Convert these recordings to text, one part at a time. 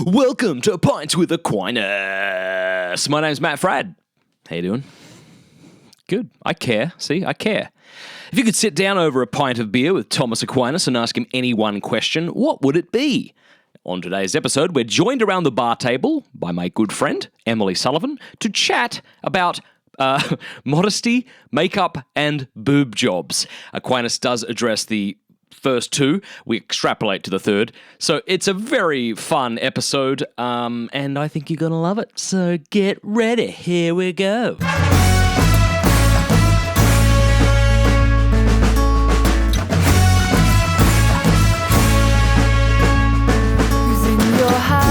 Welcome to Pints with Aquinas. My name's Matt Frad. How you doing? Good. I care. See, I care. If you could sit down over a pint of beer with Thomas Aquinas and ask him any one question, what would it be? On today's episode, we're joined around the bar table by my good friend, Emily Sullivan, to chat about modesty, makeup, and boob jobs. Aquinas does address the first two. We extrapolate to the third. So it's a very fun episode, and I think you're going to love it. So get ready. Here we go.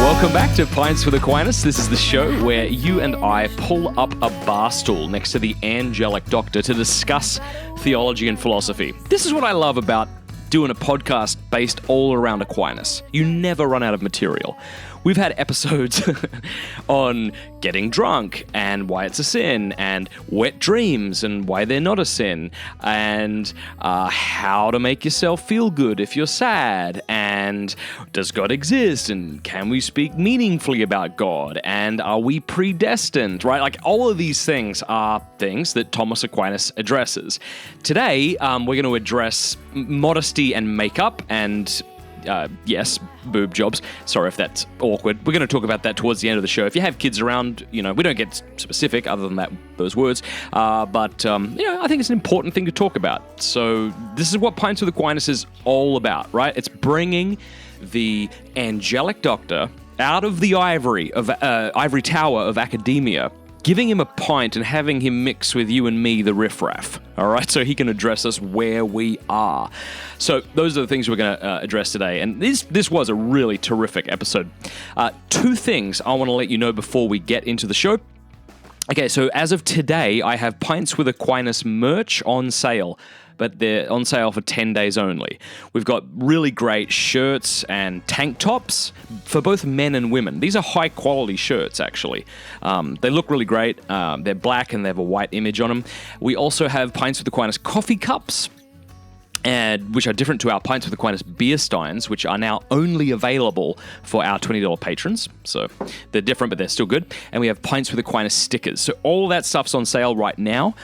Welcome back to Pints with Aquinas. This is the show where you and I pull up a bar stool next to the Angelic doctor to discuss theology and philosophy. This is what I love about doing a podcast based all around Aquinas. You never run out of material. We've had episodes on getting drunk and why it's a sin, and wet dreams and why they're not a sin, and how to make yourself feel good if you're sad, and does God exist, and can we speak meaningfully about God, and are we predestined, right? Like, all of these things are things that Thomas Aquinas addresses. Today, we're going to address modesty and makeup and yes, boob jobs. Sorry if that's awkward. We're going to talk about that towards the end of the show. If you have kids around, we don't get specific other than those words. But I think it's an important thing to talk about. So this is what Pints with Aquinas is all about, right? It's bringing the angelic doctor out of the ivory tower of academia, giving him a pint and having him mix with you and me, the riffraff, all right? So he can address us where we are. So those are the things we're going to address today. And this was a really terrific episode. Two things I want to let you know before we get into the show. Okay, so as of today, I have Pints with Aquinas merch on sale, but they're on sale for 10 days only. We've got really great shirts and tank tops for both men and women. These are high-quality shirts, actually. They look really great. They're black and they have a white image on them. We also have Pints with Aquinas coffee cups, which are different to our Pints with Aquinas beer steins, which are now only available for our $20 patrons. So they're different, but they're still good. And we have Pints with Aquinas stickers. So all that stuff's on sale right now.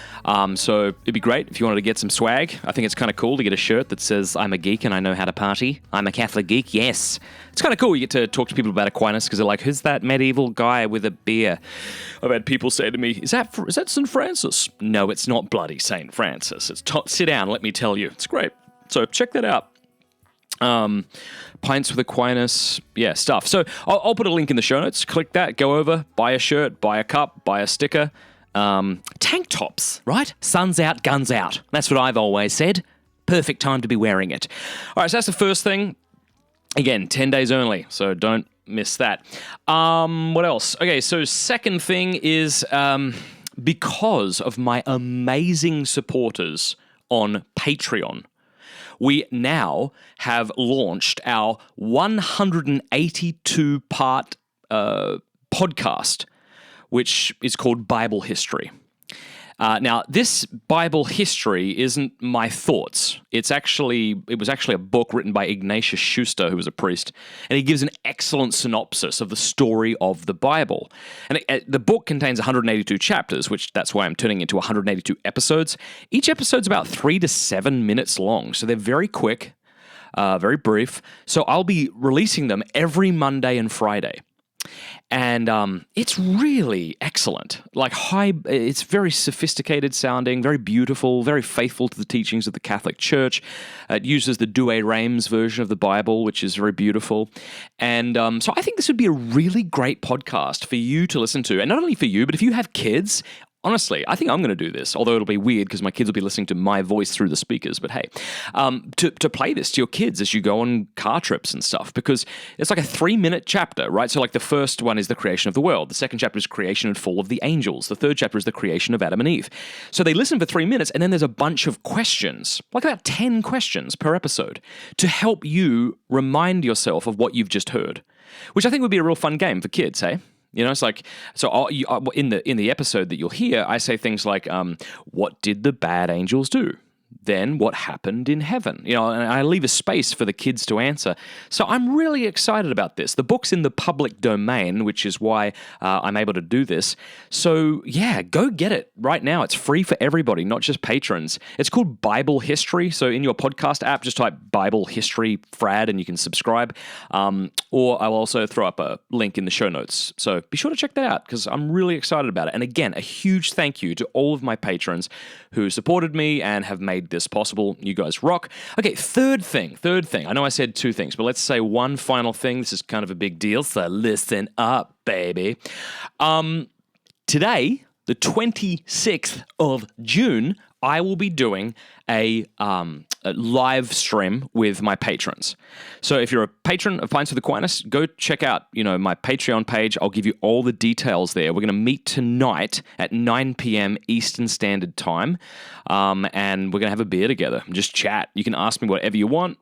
So it'd be great if you wanted to get some swag. I think it's kind of cool to get a shirt that says, "I'm a geek and I know how to party. I'm a Catholic geek." Yes. It's kind of cool. You get to talk to people about Aquinas because they're like, "Who's that medieval guy with a beer?" I've had people say to me, is that St. Francis? No, it's not bloody St. Francis. It's sit down, let me tell you. It's great. So check that out. Pints with Aquinas, stuff. So I'll put a link in the show notes. Click that, go over, buy a shirt, buy a cup, buy a sticker. Tank tops, right? Sun's out, guns out. That's what I've always said. Perfect time to be wearing it. All right, so that's the first thing. Again, 10 days only, so don't miss that. What else? Okay, so second thing is because of my amazing supporters on Patreon, we now have launched our 182-part podcast, which is called Bible History. Now, this Bible history isn't my thoughts. It was actually a book written by Ignatius Schuster, who was a priest, and he gives an excellent synopsis of the story of the Bible. And the book contains 182 chapters, which that's why I'm turning into 182 episodes. Each episode's about 3 to 7 minutes long, so they're very quick, very brief. So I'll be releasing them every Monday and Friday. And it's really excellent. It's very sophisticated sounding, very beautiful, very faithful to the teachings of the Catholic Church. It uses the Douay Rheims version of the Bible, which is very beautiful. And so I think this would be a really great podcast for you to listen to. And not only for you, but if you have kids, honestly, I think I'm going to do this, although it'll be weird because my kids will be listening to my voice through the speakers. But hey, to play this to your kids as you go on car trips and stuff, because it's like a 3-minute chapter, right? So like the first one is the creation of the world. The second chapter is creation and fall of the angels. The third chapter is the creation of Adam and Eve. So they listen for 3 minutes, and then there's a bunch of questions, like about 10 questions per episode, to help you remind yourself of what you've just heard, which I think would be a real fun game for kids, hey? It's like, so in the episode that you'll hear, I say things like, what did the bad angels do? then what happened in heaven? And I leave a space for the kids to answer. So I'm really excited about this. The book's in the public domain, which is why I'm able to do this. So yeah, go get it right now. It's free for everybody, not just patrons. It's called Bible History. So in your podcast app, just type Bible History Frad and you can subscribe. Or I'll also throw up a link in the show notes. So be sure to check that out because I'm really excited about it. And again, a huge thank you to all of my patrons who supported me and have made this possible. You guys rock. Okay, third thing. I know I said two things, but let's say one final thing. This is kind of a big deal, so listen up, baby. Today, the 26th of June, I will be doing a live stream with my patrons. So if you're a patron of Pints with Aquinas, go check out, my Patreon page. I'll give you all the details there. We're going to meet tonight at 9 p.m. Eastern Standard Time, and we're going to have a beer together and just chat. You can ask me whatever you want.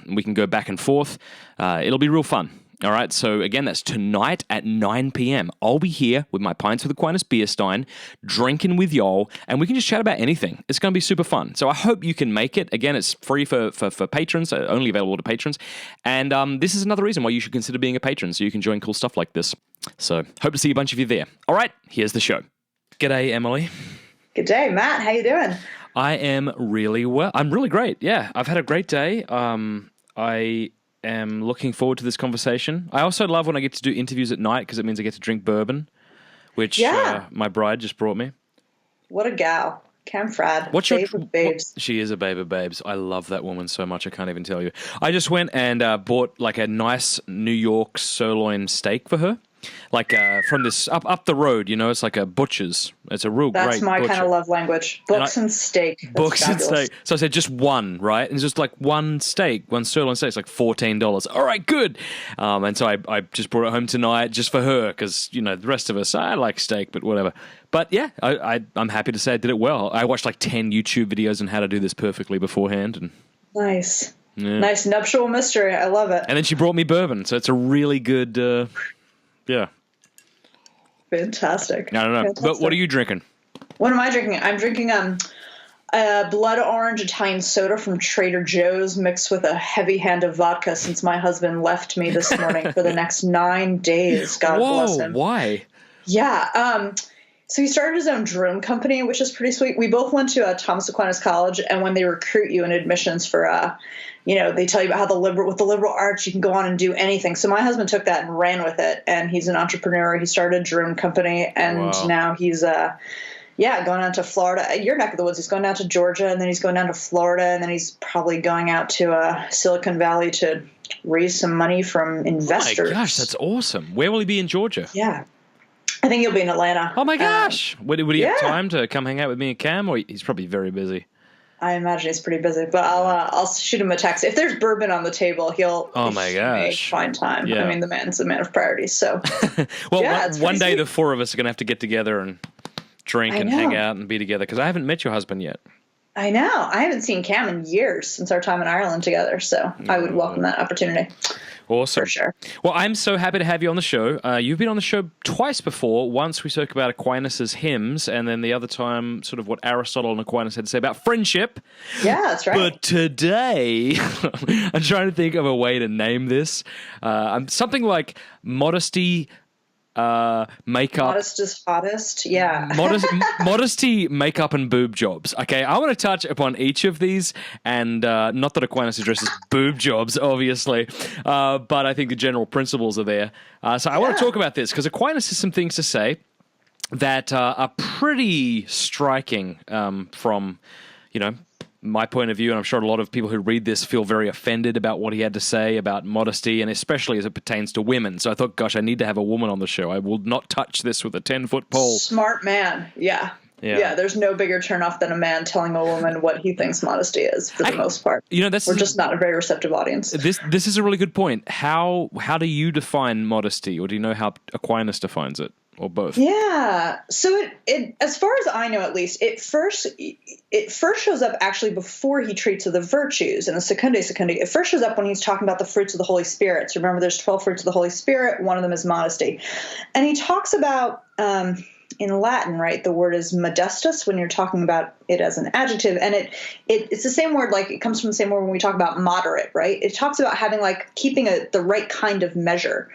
We can go back and forth. It'll be real fun. All right, so again, that's tonight at 9 p.m. I'll be here with my Pints with Aquinas beer stein, drinking with y'all, and we can just chat about anything. It's going to be super fun. So I hope you can make it. Again, it's free for patrons, only available to patrons. And this is another reason why you should consider being a patron, so you can join cool stuff like this. So hope to see a bunch of you there. All right, here's the show. G'day, Emily. Good day, Matt. How you doing? I am really well. I'm really great. Yeah, I've had a great day. I am looking forward to this conversation. I also love when I get to do interviews at night because it means I get to drink bourbon, which my bride just brought me. What a gal. Camfrad. What's babe of babes. She is a babe of babes. I love that woman so much I can't even tell you. I just went and bought like a nice New York sirloin steak for her. Like from this up the road, it's like a butcher's. It's a real great butcher. That's my kind of love language. Books and steak. That's books fabulous. And steak. So I said just one, right? And it's just like one steak, one sirloin steak. It's like $14. All right, good. And so I just brought it home tonight just for her because, the rest of us, I like steak, but whatever. But yeah, I'm happy to say I did it well. I watched like 10 YouTube videos on how to do this perfectly beforehand. And nice. Yeah. Nice nuptial mystery. I love it. And then she brought me bourbon. So it's a really good... Yeah. Fantastic. I don't know. Fantastic. But what are you drinking? What am I drinking? I'm drinking blood orange Italian soda from Trader Joe's mixed with a heavy hand of vodka since my husband left me this morning for the next 9 days. God bless him. Why? Yeah. So he started his own drone company, which is pretty sweet. We both went to Thomas Aquinas College, and when they recruit you in admissions for, they tell you about how with the liberal arts, you can go on and do anything. So my husband took that and ran with it, and he's an entrepreneur. He started a drone company, and now he's, going out to Florida. Your neck of the woods. He's going down to Georgia, and then he's going down to Florida, and then he's probably going out to Silicon Valley to raise some money from investors. Oh my gosh, that's awesome. Where will he be in Georgia? Yeah. I think he'll be in Atlanta. Oh my gosh! Would he have time to come hang out with me and Cam, or he's probably very busy? I imagine he's pretty busy, but I'll shoot him a text. If there's bourbon on the table, he'll find time. Yeah. I mean, the man's a man of priorities. So, well, one day the four of us are gonna have to get together and drink and hang out and be together because I haven't met your husband yet. I know. I haven't seen Cam in years since our time in Ireland together, so I would welcome that opportunity. Awesome. For sure. Well, I'm so happy to have you on the show. You've been on the show twice before. Once we spoke about Aquinas' hymns, and then the other time sort of what Aristotle and Aquinas had to say about friendship. Yeah, that's right. But today, I'm trying to think of a way to name this. Something like modesty... makeup. Modest is hottest, yeah. Modesty, makeup, and boob jobs. Okay, I want to touch upon each of these, and not that Aquinas addresses boob jobs, obviously, but I think the general principles are there. So I want to talk about this, because Aquinas has some things to say that are pretty striking from, my point of view, and I'm sure a lot of people who read this feel very offended about what he had to say about modesty, and especially as it pertains to women. So I thought, gosh, I need to have a woman on the show. I will not touch this with a 10-foot pole. Smart man, yeah. Yeah, there's no bigger turnoff than a man telling a woman what he thinks modesty is, for the most part. We're just not a very receptive audience. This is a really good point. How do you define modesty, or do you know how Aquinas defines it? Or both? Yeah. So it as far as I know, at least, it first shows up actually before he treats of the virtues in the Secundae. It first shows up when he's talking about the fruits of the Holy Spirit. So remember, there's 12 fruits of the Holy Spirit. One of them is modesty. And he talks about, in Latin, right, the word is modestus when you're talking about it as an adjective. And it's the same word, like it comes from the same word when we talk about moderate, right? It talks about having like keeping the right kind of measure.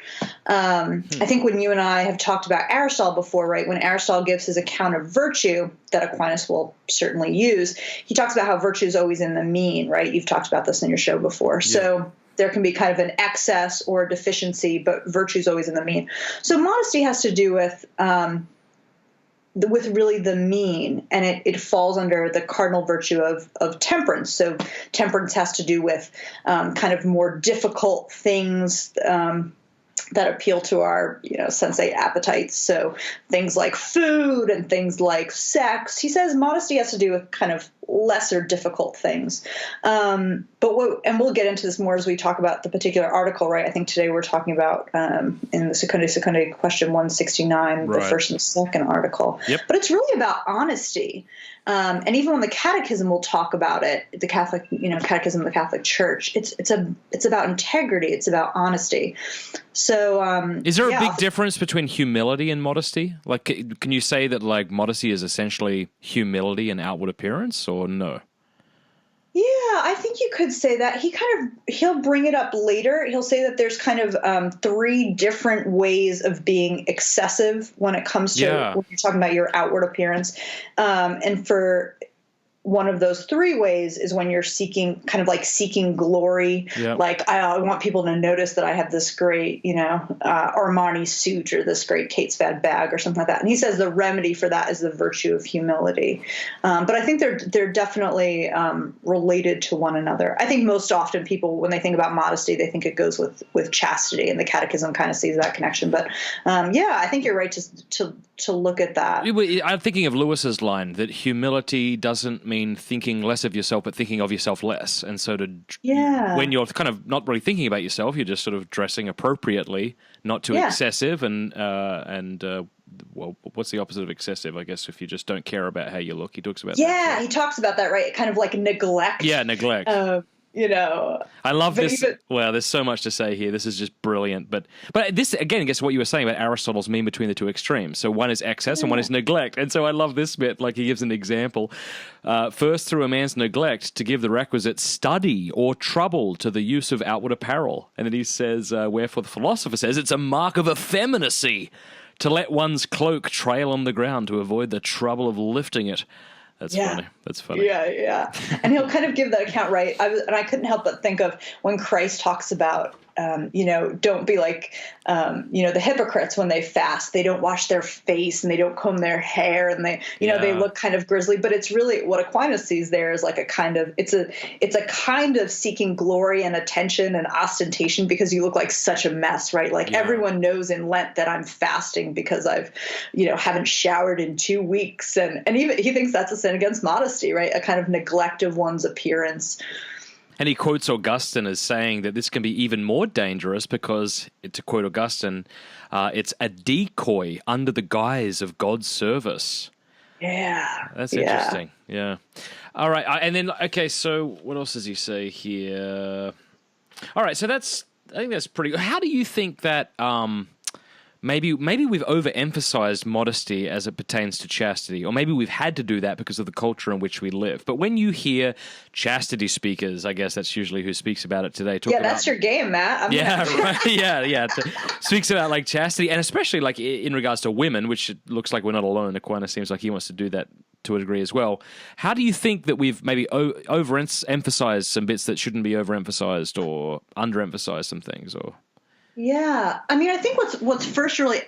I think when you and I have talked about Aristotle before, right, when Aristotle gives his account of virtue that Aquinas will certainly use, he talks about how virtue is always in the mean, right? You've talked about this in your show before. Yeah. So there can be kind of an excess or a deficiency, but virtue is always in the mean. So modesty has to do with really the mean, and it falls under the cardinal virtue of temperance. So temperance has to do with kind of more difficult things that appeal to our, sensate appetites. So things like food and things like sex. He says modesty has to do with kind of lesser difficult things. And we'll get into this more as we talk about the particular article, right? I think today we're talking about in the Secundae question 169, right, the first and second article. Yep. But it's really about honesty. And even when the Catechism will talk about it, the Catholic, Catechism of the Catholic Church, it's about integrity. It's about honesty. So, is there a big difference between humility and modesty? Like, can you say that like modesty is essentially humility and outward appearance, or no? Yeah, I think you could say that. He'll bring it up later. He'll say that there's kind of 3 different ways of being excessive when it comes to when you're talking about your outward appearance. And for one of those 3 ways is when you're seeking glory. Yep. Like I want people to notice that I have this great, Armani suit or this great Kate Spade bag or something like that. And he says the remedy for that is the virtue of humility. But I think they're definitely related to one another. I think most often people, when they think about modesty, they think it goes with chastity, and the Catechism kind of sees that connection. But I think you're right to look at that. I'm thinking of Lewis's line that humility doesn't mean thinking less of yourself, but thinking of yourself less. And so when you're kind of not really thinking about yourself, you're just sort of dressing appropriately, not too excessive. And what's the opposite of excessive? I guess if you just don't care about how you look, he talks about that. Yeah, he talks about that, right? Kind of like neglect. Yeah, neglect. I love this. Well, there's so much to say here. This is just brilliant. But this, again, I guess what you were saying about Aristotle's mean between the 2 extremes. So one is excess and one is neglect. And so I love this bit. Like he gives an example. First, through a man's neglect to give the requisite study or trouble to the use of outward apparel. And then he says, wherefore the philosopher says, it's a mark of effeminacy to let one's cloak trail on the ground to avoid the trouble of lifting it. That's funny. That's funny. Yeah. And he'll kind of give that account, right? I couldn't help but think of when Christ talks about, don't be like, the hypocrites when they fast. They don't wash their face and they don't comb their hair and they look kind of grisly. But it's really what Aquinas sees there is like it's a kind of seeking glory and attention and ostentation because you look like such a mess, right? Like everyone knows in Lent that I'm fasting because I've, haven't showered in 2 weeks. And even he thinks that's a sin against modesty, right? A kind of neglect of one's appearance. And he quotes Augustine as saying that this can be even more dangerous because, to quote Augustine, it's a decoy under the guise of God's service. Yeah. That's interesting. Yeah. All right. And then, okay, so what else does he say here? All right, so I think that's pretty good. How do you think that maybe we've overemphasized modesty as it pertains to chastity, or maybe we've had to do that because of the culture in which we live. But when you hear chastity speakers, I guess that's usually who speaks about it today. That's your game, Matt. Right. Yeah. Speaks about like chastity, and especially like in regards to women, which it looks like we're not alone. Aquinas seems like he wants to do that to a degree as well. How do you think that we've maybe overemphasized some bits that shouldn't be overemphasized, or underemphasized some things, or? Yeah, I mean, I think what's first really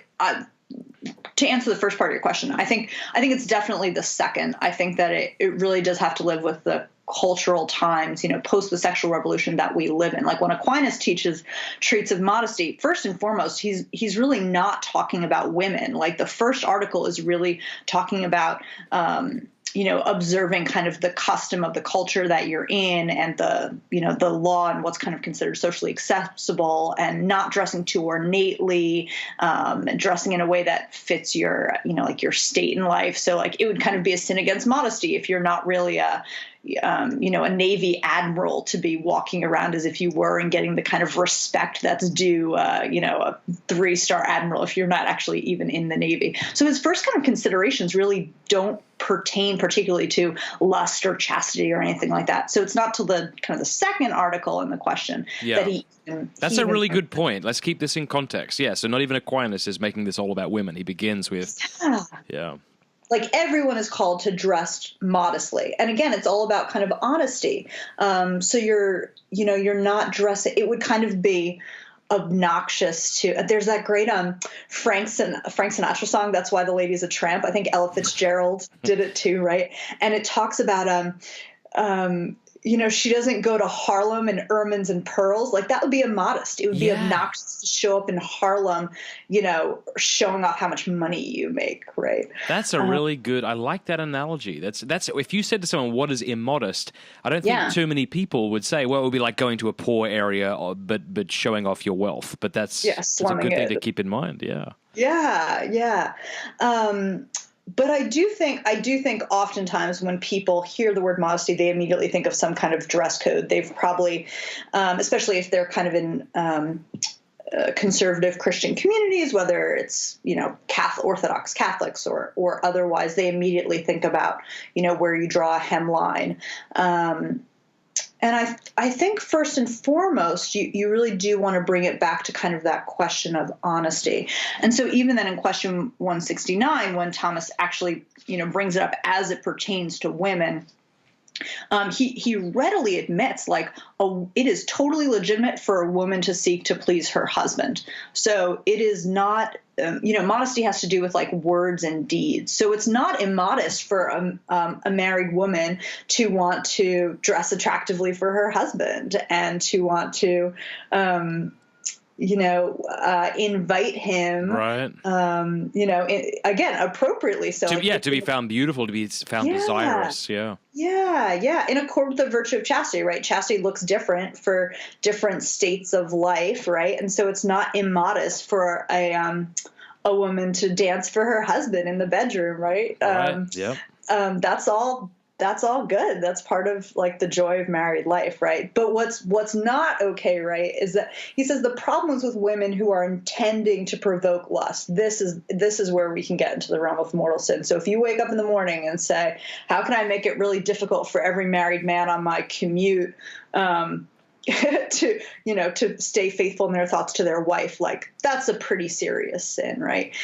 to answer the first part of your question, I think it's definitely the second. I think that it really does have to live with the cultural times, post the sexual revolution that we live in. Like when Aquinas treats of modesty, first and foremost, he's really not talking about women. Like the first article is really talking about observing kind of the custom of the culture that you're in and the law and what's kind of considered socially acceptable, and not dressing too ornately, and dressing in a way that fits your, like your state in life. So like it would kind of be a sin against modesty if you're not really a Navy admiral to be walking around as if you were and getting the kind of respect that's due, a 3-star admiral if you're not actually even in the Navy. So his first kind of considerations really don't pertain particularly to lust or chastity or anything like that. So it's not till the kind of the second article in the question that he. That's a really good point. Let's keep this in context. Yeah. So not even Aquinas is making this all about women. He begins with, like everyone is called to dress modestly. And again, it's all about kind of honesty. So you're not dressing. It would kind of be obnoxious to, there's that great Frank Sinatra song, That's Why the Lady's a Tramp. I think Ella Fitzgerald did it too, right? And it talks about she doesn't go to Harlem in ermines and pearls. Like that would be immodest. It would be obnoxious to show up in Harlem, showing off how much money you make, right? That's a really good, I like that analogy. That's if you said to someone, what is immodest? I don't think too many people would say, well, it would be like going to a poor area, but showing off your wealth. But that's a good thing to keep in mind. Yeah. Yeah. But I do think oftentimes when people hear the word modesty, they immediately think of some kind of dress code. They've probably, especially if they're kind of in conservative Christian communities, whether it's, Orthodox Catholics or otherwise, they immediately think about, where you draw a hemline. And I think first and foremost, you really do want to bring it back to kind of that question of honesty. And so even then in question 169, when Thomas actually, brings it up as it pertains to women, he readily admits, it is totally legitimate for a woman to seek to please her husband. So it is not, modesty has to do with words and deeds. So it's not immodest for a married woman to want to dress attractively for her husband and to want to, invite him, right? Again, appropriately. So to be found beautiful, to be found desirous. Yeah. In accord with the virtue of chastity, right? Chastity looks different for different states of life, right? And so it's not immodest for a woman to dance for her husband in the bedroom, right? That's all good. That's part of the joy of married life, right? But what's not okay, right, is that he says the problems with women who are intending to provoke lust. This is where we can get into the realm of mortal sin. So if you wake up in the morning and say, how can I make it really difficult for every married man on my commute to stay faithful in their thoughts to their wife, that's a pretty serious sin, right?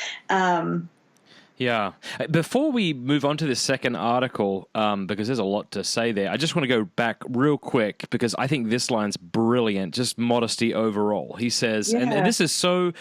Yeah. Before we move on to this second article, because there's a lot to say there, I just want to go back real quick because I think this line's brilliant, just modesty overall. He says, and this is so,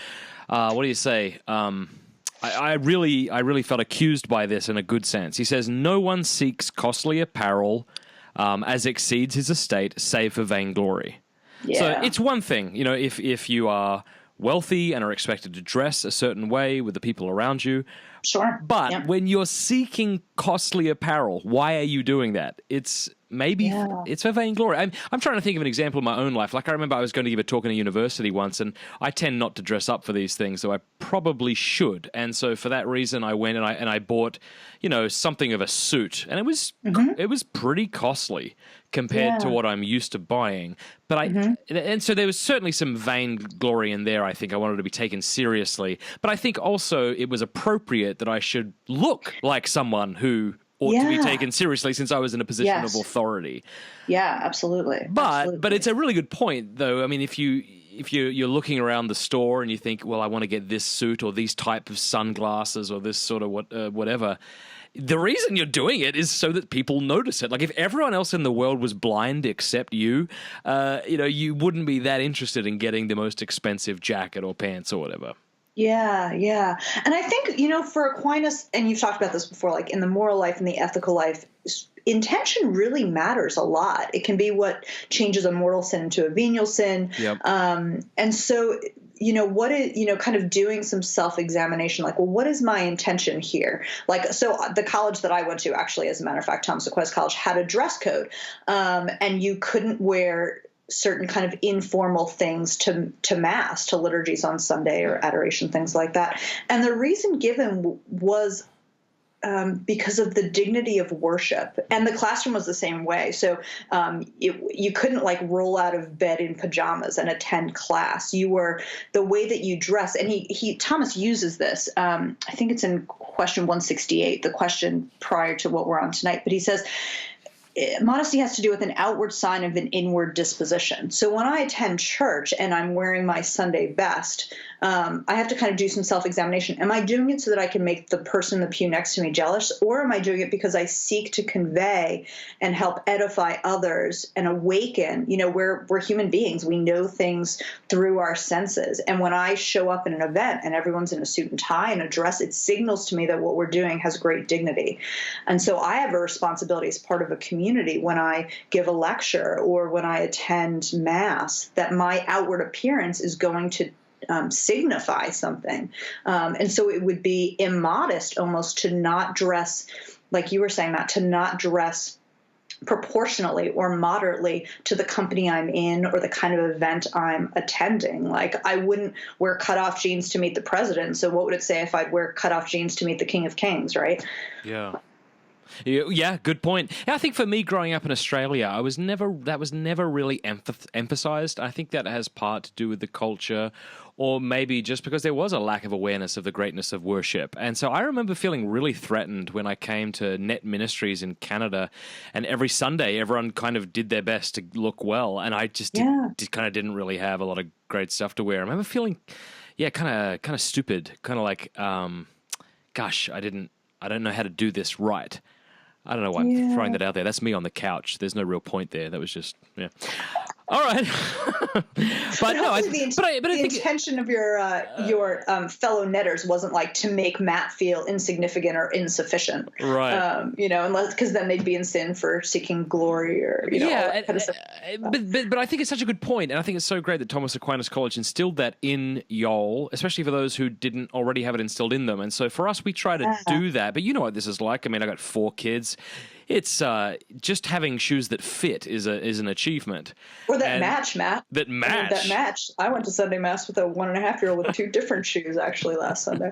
what do you say? I really felt accused by this in a good sense. He says, no one seeks costly apparel as exceeds his estate, save for vainglory. Yeah. So it's one thing, if you are wealthy and are expected to dress a certain way with the people around you. Sure. But when you're seeking costly apparel, why are you doing that? It's for vainglory. I'm trying to think of an example in my own life. I remember I was going to give a talk in a university once, and I tend not to dress up for these things, though I probably should. And so for that reason, I went and I bought, something of a suit, and it was pretty costly compared to what I'm used to buying. But and so there was certainly some vainglory in there. I think I wanted to be taken seriously, but I think also it was appropriate that I should look like someone who ought to be taken seriously since I was in a position of authority. Yeah, absolutely. But it's a really good point, though. I mean, if you're looking around the store and you think, well, I want to get this suit or these type of sunglasses or this sort of whatever. The reason you're doing it is so that people notice it. If everyone else in the world was blind except you, you wouldn't be that interested in getting the most expensive jacket or pants or whatever. Yeah. And I think, for Aquinas, and you've talked about this before, in the moral life and the ethical life, intention really matters a lot. It can be what changes a mortal sin into a venial sin. Yep. And so, what is, kind of doing some self-examination, what is my intention here? So the college that I went to, actually, as a matter of fact, Thomas Aquinas College, had a dress code, and you couldn't wear certain kind of informal things to mass, to liturgies on Sunday or adoration, things like that. And the reason given was because of the dignity of worship. And the classroom was the same way. So you couldn't like roll out of bed in pajamas and attend class. You were the way that you dress. And Thomas uses this. I think it's in question 168, the question prior to what we're on tonight. But he says, modesty has to do with an outward sign of an inward disposition. So when I attend church and I'm wearing my Sunday best, I have to kind of do some self-examination. Am I doing it so that I can make the person in the pew next to me jealous? Or am I doing it because I seek to convey and help edify others and awaken? You know, we're human beings. We know things through our senses. And when I show up in an event and everyone's in a suit and tie and a dress, it signals to me that what we're doing has great dignity. And so I have a responsibility as part of a community when I give a lecture or when I attend Mass that my outward appearance is going to signify something. And so it would be immodest almost to not dress, like you were saying, Matt, to not dress proportionately or moderately to the company I'm in or the kind of event I'm attending. Like I wouldn't wear cutoff jeans to meet the president. So what would it say if I'd wear cutoff jeans to meet the King of Kings, right? Yeah. Yeah, good point. I think for me, growing up in Australia, that was never really emphasized. I think that has part to do with the culture, or maybe just because there was a lack of awareness of the greatness of worship. And so I remember feeling really threatened when I came to Net Ministries in Canada, and every Sunday everyone kind of did their best to look well, and I just didn't really have a lot of great stuff to wear. I remember feeling, kind of stupid, kind of like, gosh, I don't know how to do this right. I don't know why I'm throwing that out there. That's me on the couch. There's no real point there. That was just, All right. but no, the intention of your fellow netters wasn't like to make Matt feel insignificant or insufficient. Right. Unless, because then they'd be in sin for seeking glory or, all kind of stuff. But I think it's such a good point, and I think it's so great that Thomas Aquinas College instilled that in y'all, especially for those who didn't already have it instilled in them. And so for us, we try to do that. But you know what this is like. I mean, I got 4 kids. It's just having shoes that fit is an achievement. Or that match, Matt. That match. I went to Sunday Mass with a 1.5-year-old with 2 different shoes actually last Sunday.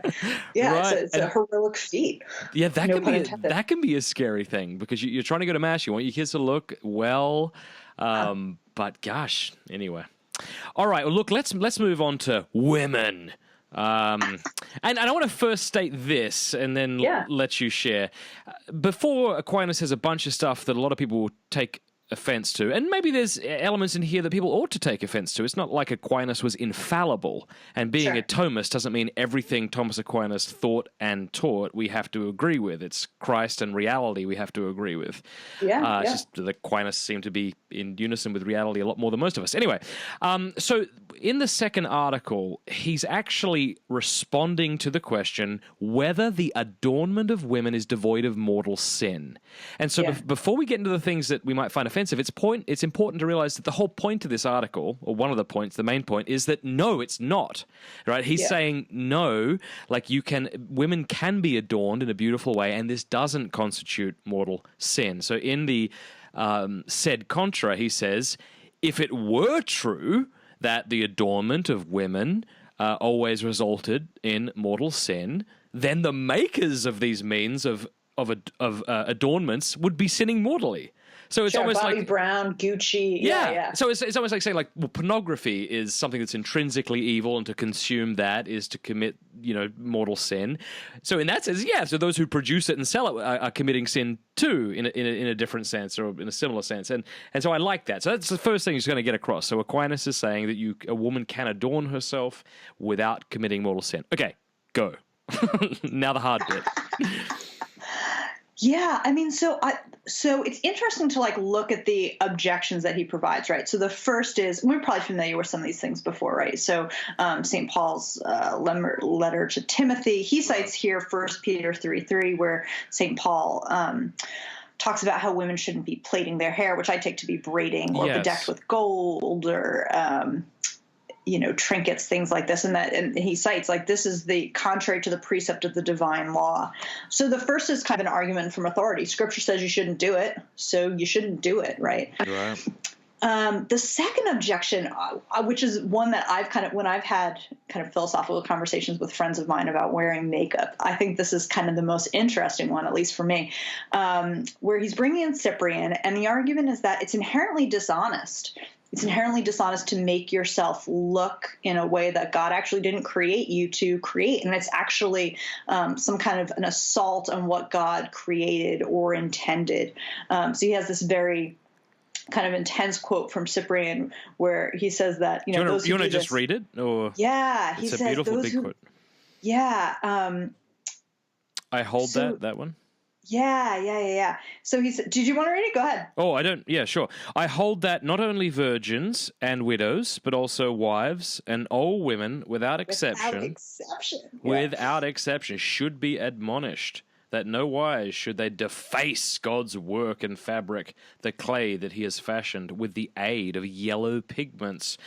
Yeah, right. It's a heroic feat. Yeah, that can be a scary thing because you're trying to go to Mass. You want your kids to look well. But gosh, anyway. All right, well, look, let's move on to women. And I want to first state this and then let you share. Before, Aquinas has a bunch of stuff that a lot of people will take offense to, and maybe there's elements in here that people ought to take offense to. It's not like Aquinas was infallible, and being a Thomist doesn't mean everything Thomas Aquinas thought and taught we have to agree with. It's Christ and reality we have to agree with. It's just that Aquinas seemed to be in unison with reality a lot more than most of us. Anyway, so in the second article, he's actually responding to the question whether the adornment of women is devoid of mortal sin. And so before we get into the things that we might find offensive, it's important to realize that the whole point of this article, or one of the points, the main point, is that no, it's not. Right? He's saying no, like women can be adorned in a beautiful way, and this doesn't constitute mortal sin. So in the sed contra, he says, if it were true that the adornment of women always resulted in mortal sin, then the makers of these means of adornments would be sinning mortally. So it's almost Bobby like Brown, Gucci. Yeah. So it's almost like saying, like, well, pornography is something that's intrinsically evil, and to consume that is to commit, mortal sin. So in that sense, so those who produce it and sell it are committing sin too, in a different sense or in a similar sense. And so I like that. So that's the first thing he's going to get across. So Aquinas is saying that a woman can adorn herself without committing mortal sin. Okay, go. Now the hard bit. Yeah, I mean, so it's interesting to look at the objections that he provides, right? So the first is, we're probably familiar with some of these things before, right? So St. Paul's letter to Timothy, he cites here 1 Peter 3:3, where St. Paul talks about how women shouldn't be plaiting their hair, which I take to be braiding or bedecked with gold or trinkets, things like this, and he cites this is the contrary to the precept of the divine law. So the first is kind of an argument from authority. Scripture says you shouldn't do it, so you shouldn't do it, right? The second objection, which is one that when I've had kind of philosophical conversations with friends of mine about wearing makeup, I think this is kind of the most interesting one, at least for me, where he's bringing in Cyprian, and the argument is that it's inherently dishonest. It's inherently dishonest to make yourself look in a way that God actually didn't create you to create. And it's actually some kind of an assault on what God created or intended. So he has this very kind of intense quote from Cyprian where he says that, you want to just read it? Or yeah. It's a beautiful big quote. Yeah. I hold that one. Yeah. So he said, did you want to read it? Go ahead. Oh, I don't. Yeah, sure. I hold that not only virgins and widows, but also wives and all women, without exception, should be admonished that no wise should they deface God's work and fabric, the clay that he has fashioned, with the aid of yellow pigments,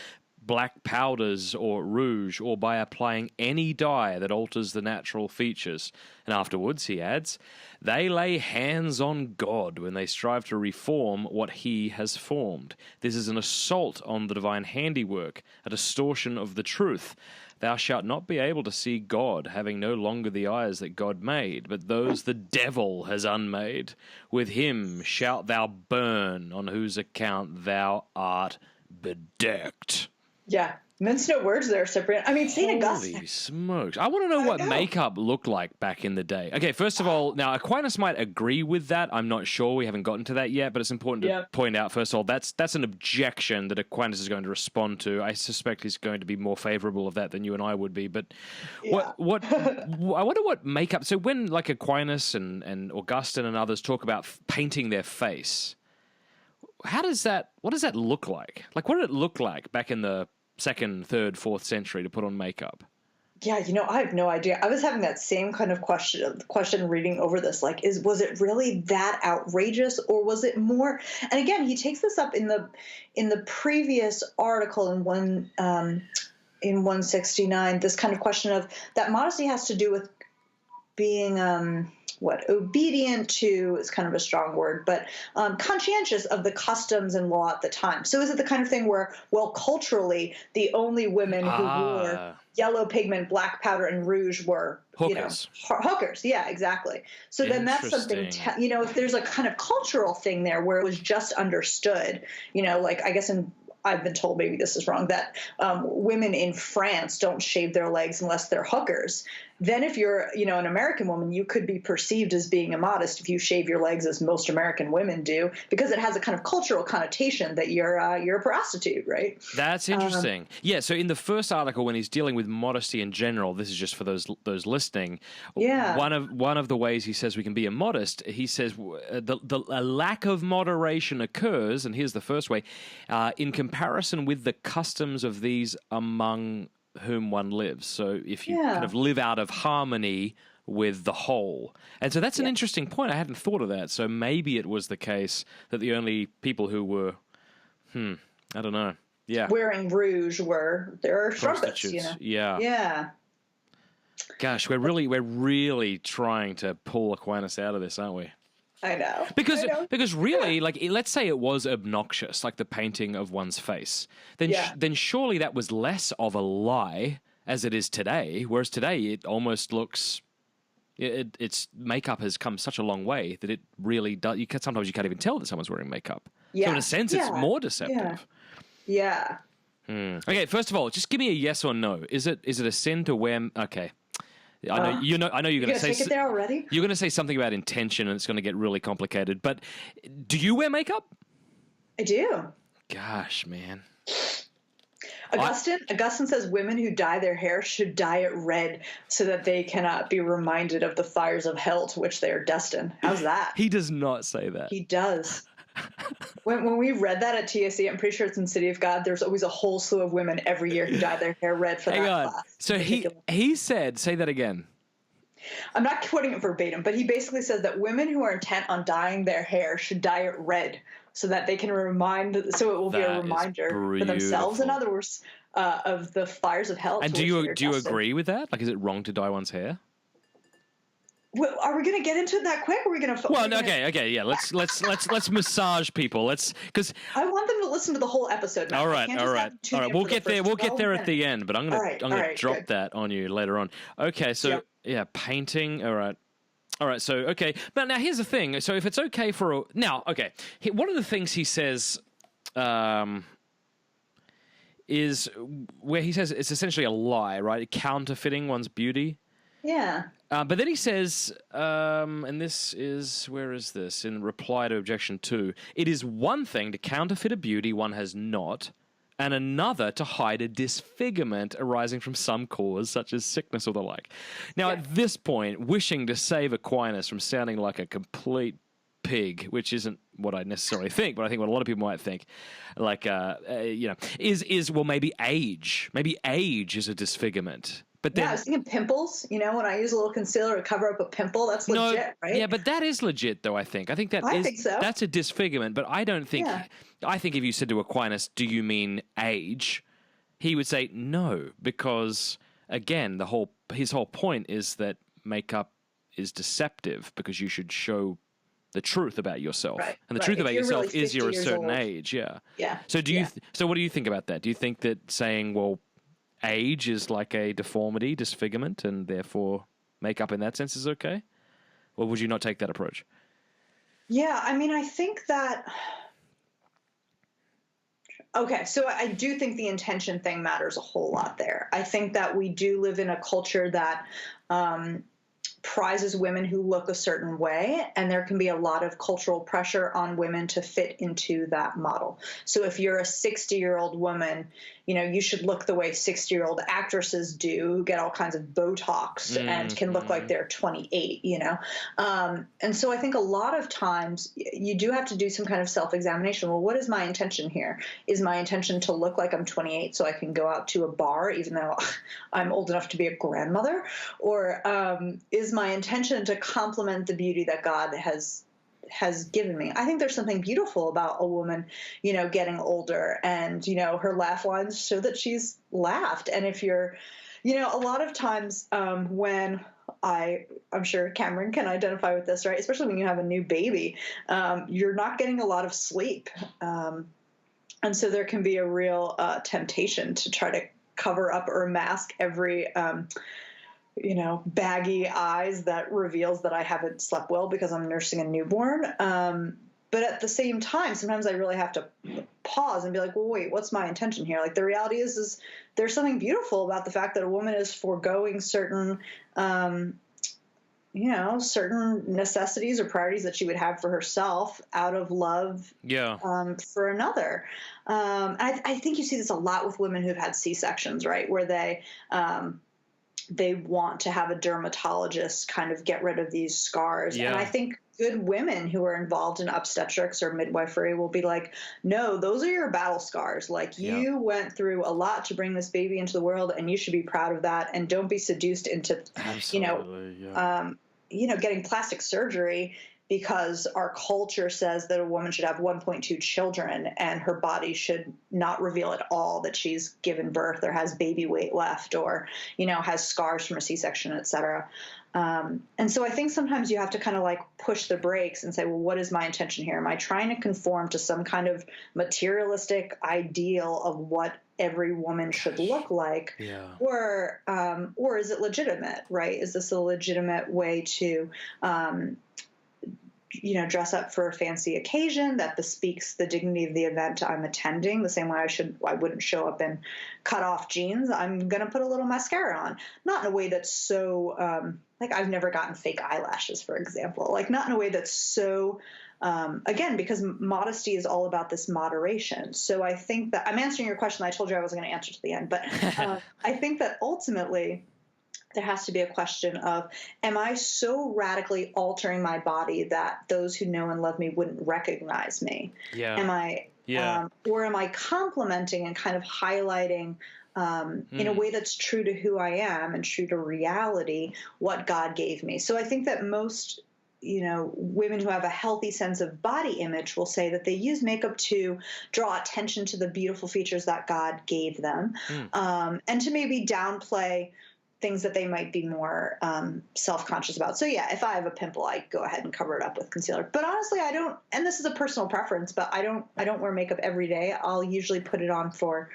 black powders or rouge, or by applying any dye that alters the natural features. And afterwards, he adds, they lay hands on God when they strive to reform what he has formed. This is an assault on the divine handiwork, a distortion of the truth. Thou shalt not be able to see God, having no longer the eyes that God made, but those the devil has unmade. With him shalt thou burn, on whose account thou art bedecked. Yeah. Mince no words there, Cyprian. I mean, St. Augustine. Holy smokes. I want to know what makeup looked like back in the day. Okay, first of all, now Aquinas might agree with that. I'm not sure. We haven't gotten to that yet, but it's important to point out, first of all, that's an objection that Aquinas is going to respond to. I suspect he's going to be more favorable of that than you and I would be. But I wonder what makeup... So when like Aquinas and Augustine and others talk about painting their face, what does that look like? Like, what did it look like back in the 2nd, 3rd, 4th century to put on makeup? Yeah, I have no idea. I was having that same kind of question reading over this. Like, was it really that outrageous, or was it more? And again, he takes this up in the previous article in 169. This kind of question of that modesty has to do with being obedient to is kind of a strong word, but conscientious of the customs and law at the time. So is it the kind of thing where, well, culturally, the only women who wore yellow pigment, black powder, and rouge were hookers? Hookers. Yeah, exactly. So then that's something, if there's a kind of cultural thing there where it was just understood, like I guess I've been told, maybe this is wrong, that women in France don't shave their legs unless they're hookers. Then if you're, an American woman, you could be perceived as being immodest if you shave your legs as most American women do, because it has a kind of cultural connotation that you're a prostitute, right? That's interesting. So in the first article, when he's dealing with modesty in general, this is just for those listening. Yeah. One of the ways he says we can be immodest, he says a lack of moderation occurs, and here's the first way, in comparison with the customs of these among whom one lives. So if you kind of live out of harmony with the whole. And so that's an interesting point. I hadn't thought of that. So maybe it was the case that the only people who were, I don't know. Yeah. Wearing rouge there are strumpets, Yeah. Gosh, we're really trying to pull Aquinas out of this, aren't we? I know. Because really, like, let's say it was obnoxious, like the painting of one's face, then surely that was less of a lie as it is today. Whereas today, it almost looks, its makeup has come such a long way that it really does. Sometimes you can't even tell that someone's wearing makeup. Yeah. So in a sense, it's more deceptive. Yeah. Okay. First of all, just give me a yes or no. Is it a sin to wear? Okay. I know you're going to say. Take it there already? You're going to say something about intention, and it's going to get really complicated. But do you wear makeup? I do. Gosh, man. Augustine says women who dye their hair should dye it red so that they cannot be reminded of the fires of hell to which they are destined. How's that? He does not say that. He does. When we read that at TSC, I'm pretty sure it's in City of God, there's always a whole slew of women every year who dye their hair red for that class. So he said, say that again. I'm not quoting it verbatim, but he basically says that women who are intent on dyeing their hair should dye it red so that they can so it will be a reminder for themselves, in other words, of the fires of hell. And do you agree with that? Like, is it wrong to dye one's hair? Well, are we going to get into it that quick? Or are we going to? Well, okay, yeah. Let's massage people. Because I want them to listen to the whole episode. Matt. all right. We'll get there. We'll get there at the end. But I'm gonna drop that on you later on. Okay, so yeah, painting. All right. So okay, but now here's the thing. So if it's okay one of the things he says is where he says it's essentially a lie, right? Counterfeiting one's beauty. Yeah. But then he says, and this is, where is this? In reply to objection 2, it is one thing to counterfeit a beauty one has not, and another to hide a disfigurement arising from some cause, such as sickness or the like. Now, at this point, wishing to save Aquinas from sounding like a complete pig, which isn't what I necessarily think, but I think what a lot of people might think, like, is maybe age. Maybe age is a disfigurement. But then, I was thinking pimples. When I use a little concealer to cover up a pimple, that's legit, right? Yeah, but that is legit, though, I think. I think so. That's a disfigurement, but I don't think... Yeah. I think if you said to Aquinas, do you mean age? He would say no, because, again, his whole point is that makeup is deceptive because you should show the truth about yourself. Right, and the truth about yourself really is you're a certain age, yeah. Yeah. So so what do you think about that? Do you think that saying, well, age is like a deformity, disfigurement, and therefore makeup in that sense is okay? Or would you not take that approach? Yeah, I mean, I think that... Okay, so I do think the intention thing matters a whole lot there. I think that we do live in a culture that prizes women who look a certain way, and there can be a lot of cultural pressure on women to fit into that model. So if you're a 60-year-old woman, you should look the way 60-year-old actresses do, who get all kinds of Botox and can look like they're 28, And so I think a lot of times you do have to do some kind of self-examination. Well, what is my intention here? Is my intention to look like I'm 28 so I can go out to a bar even though I'm old enough to be a grandmother? Or is my intention to complement the beauty that God has given me? I think there's something beautiful about a woman, getting older and, her laugh lines show that she's laughed. And if you're, a lot of times when I'm sure Cameron can identify with this, right? Especially when you have a new baby, you're not getting a lot of sleep. And so there can be a real temptation to try to cover up or mask every, baggy eyes that reveals that I haven't slept well because I'm nursing a newborn. But at the same time, sometimes I really have to pause and be like, well, wait, what's my intention here? Like the reality is there's something beautiful about the fact that a woman is foregoing certain, certain necessities or priorities that she would have for herself out of love for another. I think you see this a lot with women who've had C-sections, right, where they want to have a dermatologist kind of get rid of these scars. Yeah. And I think good women who are involved in obstetrics or midwifery will be like, no, those are your battle scars. Like you went through a lot to bring this baby into the world and you should be proud of that. And don't be seduced into, getting plastic surgery because our culture says that a woman should have 1.2 children and her body should not reveal at all that she's given birth or has baby weight left or, has scars from a C-section, et cetera. And so I think sometimes you have to kind of like push the brakes and say, well, what is my intention here? Am I trying to conform to some kind of materialistic ideal of what every woman should look like? Yeah. Or is it legitimate, right? Is this a legitimate way to, dress up for a fancy occasion that bespeaks the dignity of the event I'm attending, the same way I wouldn't show up in cutoff jeans. I'm going to put a little mascara on, not in a way that's so, I've never gotten fake eyelashes, for example, not in a way that's so, again, because modesty is all about this moderation. So I think that I'm answering your question. I told you I wasn't going to answer to the end, but I think that ultimately there has to be a question of, am I so radically altering my body that those who know and love me wouldn't recognize me? Yeah. Or am I complimenting and kind of highlighting in a way that's true to who I am and true to reality what God gave me? So I think that most women who have a healthy sense of body image will say that they use makeup to draw attention to the beautiful features that God gave them, and to maybe downplay things that they might be more self-conscious about. So yeah, if I have a pimple, I go ahead and cover it up with concealer. But honestly, I don't, and this is a personal preference, but I don't wear makeup every day. I'll usually put it on for,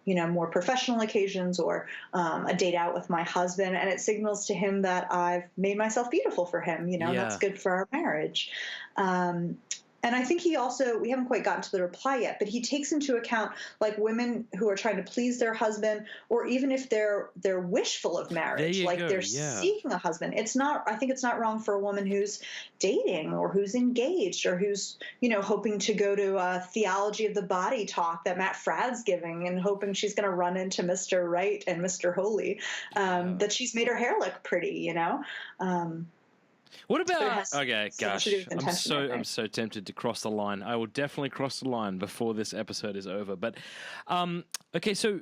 more professional occasions or a date out with my husband, and it signals to him that I've made myself beautiful for him. That's good for our marriage. And I think we haven't quite gotten to the reply yet, but he takes into account like women who are trying to please their husband, or even if they're wishful of marriage, like they're seeking a husband. I think it's not wrong for a woman who's dating or who's engaged or who's, hoping to go to a Theology of the Body talk that Matt Fradd's giving and hoping she's going to run into Mr. Right and Mr. Holy, that she's made her hair look pretty, What about? Okay, gosh, I'm so tempted to cross the line. I will definitely cross the line before this episode is over. But okay, so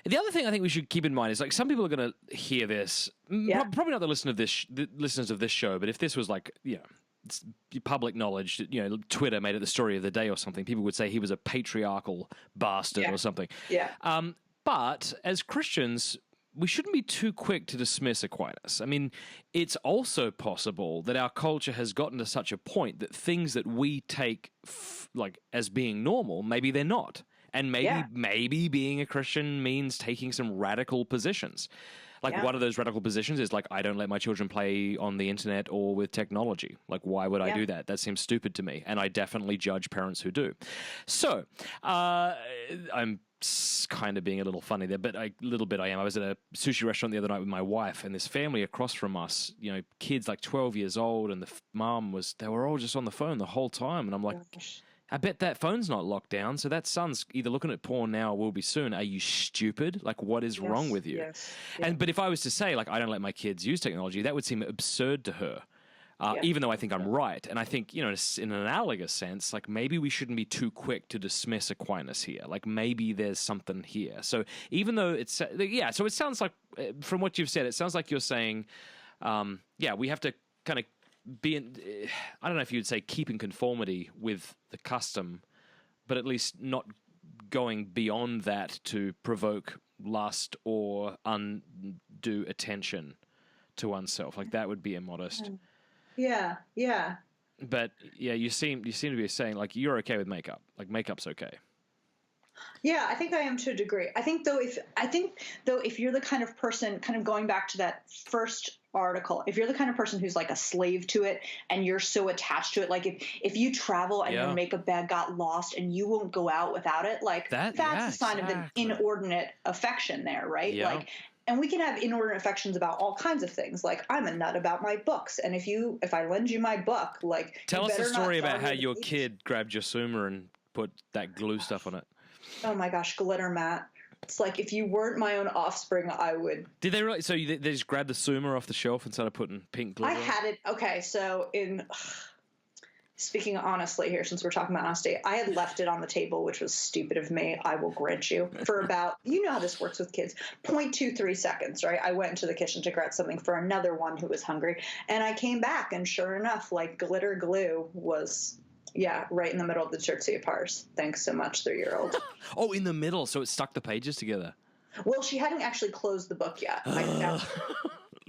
the other thing I think we should keep in mind is like some people are going to hear this. Probably not the listeners of this show, but if this was like it's public knowledge, Twitter made it the story of the day or something, people would say he was a patriarchal bastard or something. Yeah. But as Christians, we shouldn't be too quick to dismiss Aquinas. I mean, it's also possible that our culture has gotten to such a point that things that we take as being normal, maybe they're not. And maybe being a Christian means taking some radical positions. One of those radical positions is like, I don't let my children play on the internet or with technology. Like, why would I do that? That seems stupid to me. And I definitely judge parents who do. So, I'm kind of being a little funny there, but a little bit I am. I was at a sushi restaurant the other night with my wife, and this family across from us, kids like 12 years old, and the mom they were all just on the phone the whole time. And I'm like, I bet that phone's not locked down, so that son's either looking at porn now or will be soon. Are you stupid? Like, what is wrong with you? Yes. Yeah. But if I was to say, like, I don't let my kids use technology, that would seem absurd to her. Even though I think I'm right. And I think, in an analogous sense, like maybe we shouldn't be too quick to dismiss Aquinas here. Like maybe there's something here. So even though so it sounds like, from what you've said, it sounds like you're saying, we have to kind of be in, I don't know if you'd say keep in conformity with the custom, but at least not going beyond that to provoke lust or undue attention to oneself. Like that would be immodest. Yeah. But you seem to be saying like you're okay with makeup. Like makeup's okay. Yeah, I think I am to a degree. I think though if you're the kind of person, kind of going back to that first article, if you're the kind of person who's like a slave to it and you're so attached to it, like if you travel and your makeup bag got lost and you won't go out without it, like that's a sign of an inordinate affection there, right? Yeah. Like. And we can have inordinate affections about all kinds of things. Like I'm a nut about my books, and if I lend you my book, like tell us the story about how your kid grabbed your Summa and put that glue stuff on it. Oh my gosh, glitter, Matt! It's like if you weren't my own offspring, I would. Did they really? So they just grabbed the Summa off the shelf and started putting pink glitter? I had it. Okay, so speaking honestly here, since we're talking about honesty, I had left it on the table, which was stupid of me. I will grant you for about, how this works with kids, 0.23 seconds, right? I went into the kitchen to grab something for another one who was hungry, and I came back, and sure enough, like glitter glue was, right in the middle of the Tertia Pars. Thanks so much, 3-year-old. Oh, in the middle, so it stuck the pages together. Well, she hadn't actually closed the book yet.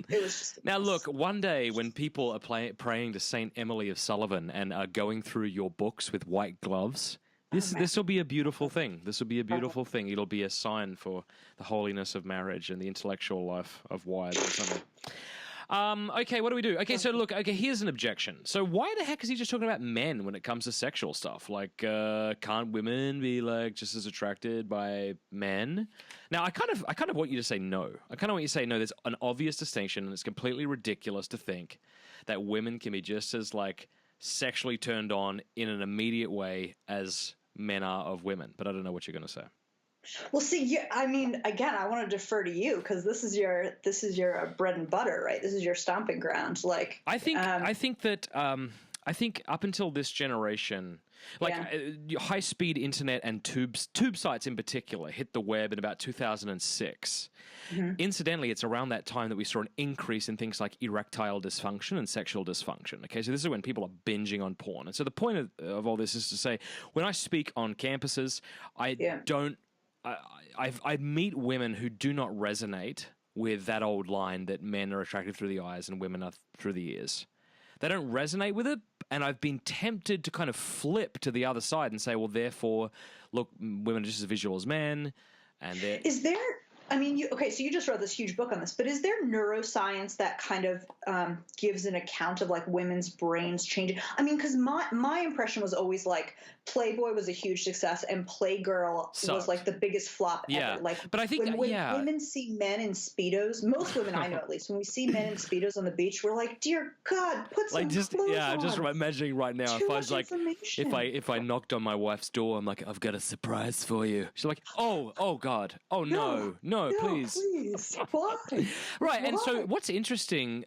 It was just now, look, one day when people are praying to Saint Emily Sullivan and are going through your books with white gloves, this will be a beautiful thing. This will be a beautiful thing. It'll be a sign for the holiness of marriage and the intellectual life of wives or something. Okay, what do we do? Okay, so look, here's an objection. So why the heck is he just talking about men when it comes to sexual stuff? Like, can't women be like just as attracted by men? Now, I kind of want you to say no. I kind of want you to say no. There's an obvious distinction, and it's completely ridiculous to think that women can be just as like sexually turned on in an immediate way as men are of women. But I don't know what you're going to say. Well, see, I mean, again, I want to defer to you because this is your bread and butter, right? This is your stomping ground. Like, I think up until this generation, like high-speed internet and tube sites in particular hit the web in about 2006. Mm-hmm. Incidentally, it's around that time that we saw an increase in things like erectile dysfunction and sexual dysfunction. Okay, so this is when people are binging on porn. And so the point of all this is to say, when I speak on campuses, I meet women who do not resonate with that old line that men are attracted through the eyes and women are through the ears. They don't resonate with it, and I've been tempted to kind of flip to the other side and say, well, therefore, look, women are just as visual as men, and they're... Is there... I mean, so you just wrote this huge book on this, but is there neuroscience that kind of gives an account of like women's brains changing? I mean, because my impression was always like Playboy was a huge success and Playgirl was like the biggest flop ever. Like, but I think when women see men in Speedos, most women I know at least, when we see men in Speedos on the beach, we're like, dear God, put some clothes on. I'm just imagining right now Too if I was like, information. if I knocked on my wife's door, I'm like, I've got a surprise for you. She's like, oh God, oh no, please. Why? Right, and so what's interesting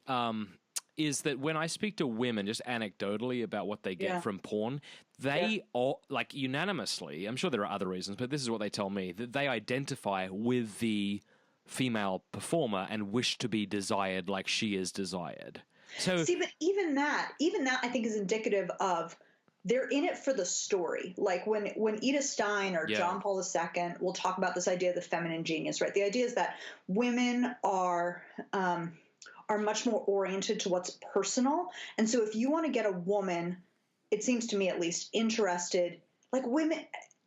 is that when I speak to women, just anecdotally about what they get from porn, they all, like unanimously, I'm sure there are other reasons, but this is what they tell me, that they identify with the female performer and wish to be desired like she is desired. So, see, but even that I think is indicative of they're in it for the story. Like when Edith Stein or John Paul II will talk about this idea of the feminine genius, right? The idea is that women are much more oriented to what's personal. And so if you want to get a woman, it seems to me at least, interested, like women,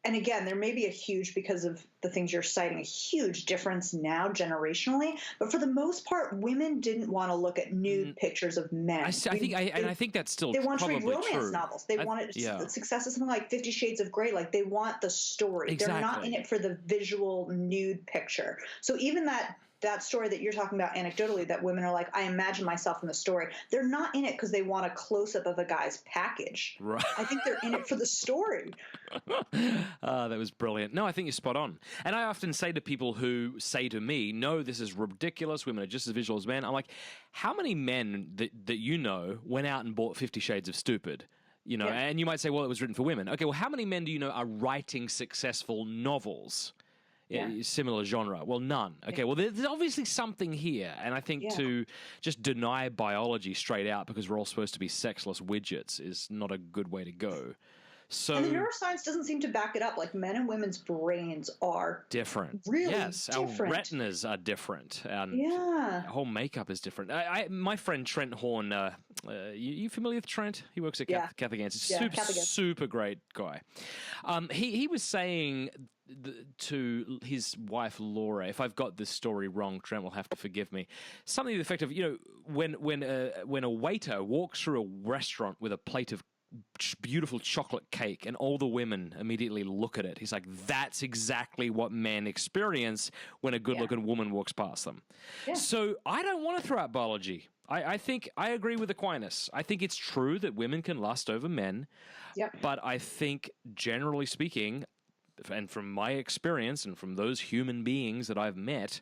and again, there may be a huge, because of the things you're citing, a huge difference now generationally. But for the most part, women didn't want to look at nude pictures of men. I think that's still they want to probably read romance true. novels. They want success is something like 50 Shades of Grey. Like they want the story. Exactly. They're not in it for the visual nude picture. So even that story that you're talking about anecdotally, that women are like, I imagine myself in the story. They're not in it because they want a close-up of a guy's package. Right. I think they're in it for the story. That was brilliant. No, I think you're spot on. And I often say to people who say to me, no, this is ridiculous, women are just as visual as men, I'm like, how many men that you know went out and bought 50 Shades of Stupid? You know, and you might say, well, it was written for women. Okay, well, how many men do you know are writing successful novels? Similar genre? Well, none. Okay, well, there's obviously something here, and I think to just deny biology straight out because we're all supposed to be sexless widgets is not a good way to go. So, and the neuroscience doesn't seem to back it up. Like men and women's brains are different. Really Our different. retinas are different. And our whole makeup is different. My friend Trent Horn, you familiar with Trent? He works at Catholic Answers. Super great guy. He was saying to his wife Laura, if I've got this story wrong, Trent will have to forgive me. Something to the effect of, when a waiter walks through a restaurant with a plate of beautiful chocolate cake and all the women immediately look at it, he's like, that's exactly what men experience when a good-looking woman walks past them. So I don't want to throw out biology. I think I agree with Aquinas. I think it's true that women can lust over men, but I think generally speaking, and from my experience and from those human beings that I've met,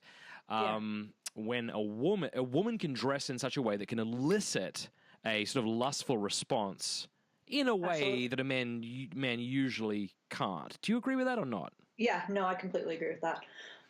when a woman can dress in such a way that can elicit a sort of lustful response in a way that a man usually can't. Do you agree with that or not? Yeah, no, I completely agree with that.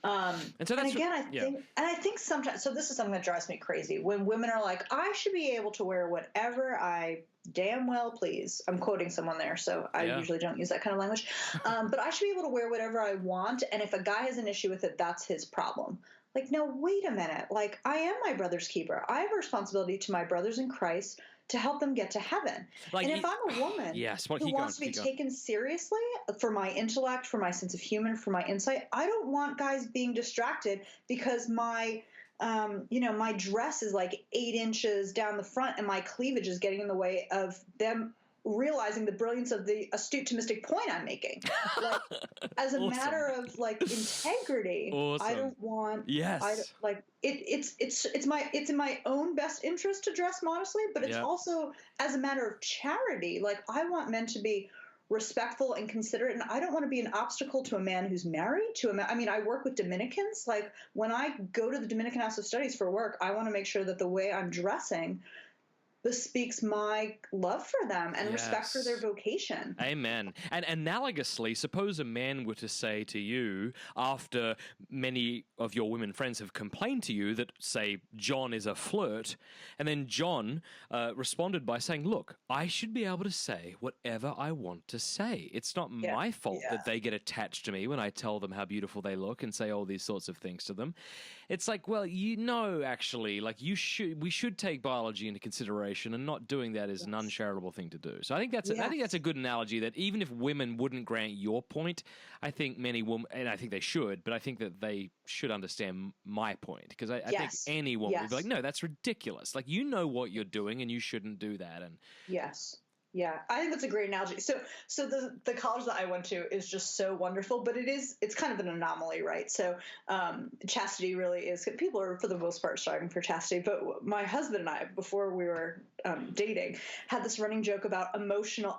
And I think sometimes, so this is something that drives me crazy, when women are like, I should be able to wear whatever I damn well please. I'm quoting someone there, so I usually don't use that kind of language. But I should be able to wear whatever I want, and if a guy has an issue with it, that's his problem. Like, no, wait a minute. Like, I am my brother's keeper. I have a responsibility to my brothers in Christ to help them get to heaven. Like, and if I'm a woman who wants to be taken seriously for my intellect, for my sense of humor, for my insight, I don't want guys being distracted because my my dress is like 8 inches down the front and my cleavage is getting in the way of them realizing the brilliance of the astute Thomistic point I'm making. Like, as a matter of like integrity, I don't want. It's in my own best interest to dress modestly, but it's also as a matter of charity. Like, I want men to be respectful and considerate, and I don't want to be an obstacle to a man who's married to a man. I mean, I work with Dominicans. Like, when I go to the Dominican House of Studies for work, I want to make sure that the way I'm dressing, bespeaks my love for them and respect for their vocation. Amen. And analogously, suppose a man were to say to you, after many of your women friends have complained to you that, say, John is a flirt, and then John responded by saying, look, I should be able to say whatever I want to say. It's not my fault that they get attached to me when I tell them how beautiful they look and say all these sorts of things to them. It's like, well, actually, like we should take biology into consideration, and not doing that is an uncharitable thing to do. So I think that's a good analogy, that even if women wouldn't grant your point, I think many women, and I think they should, but I think that they should understand my point, because I think any woman would be like, no, that's ridiculous. Like, you know what you're doing and you shouldn't do that. And yeah, I think that's a great analogy. So the college that I went to is just so wonderful, but it's kind of an anomaly, right? So chastity really is, people are for the most part striving for chastity, but my husband and I, before we were dating, had this running joke about emotional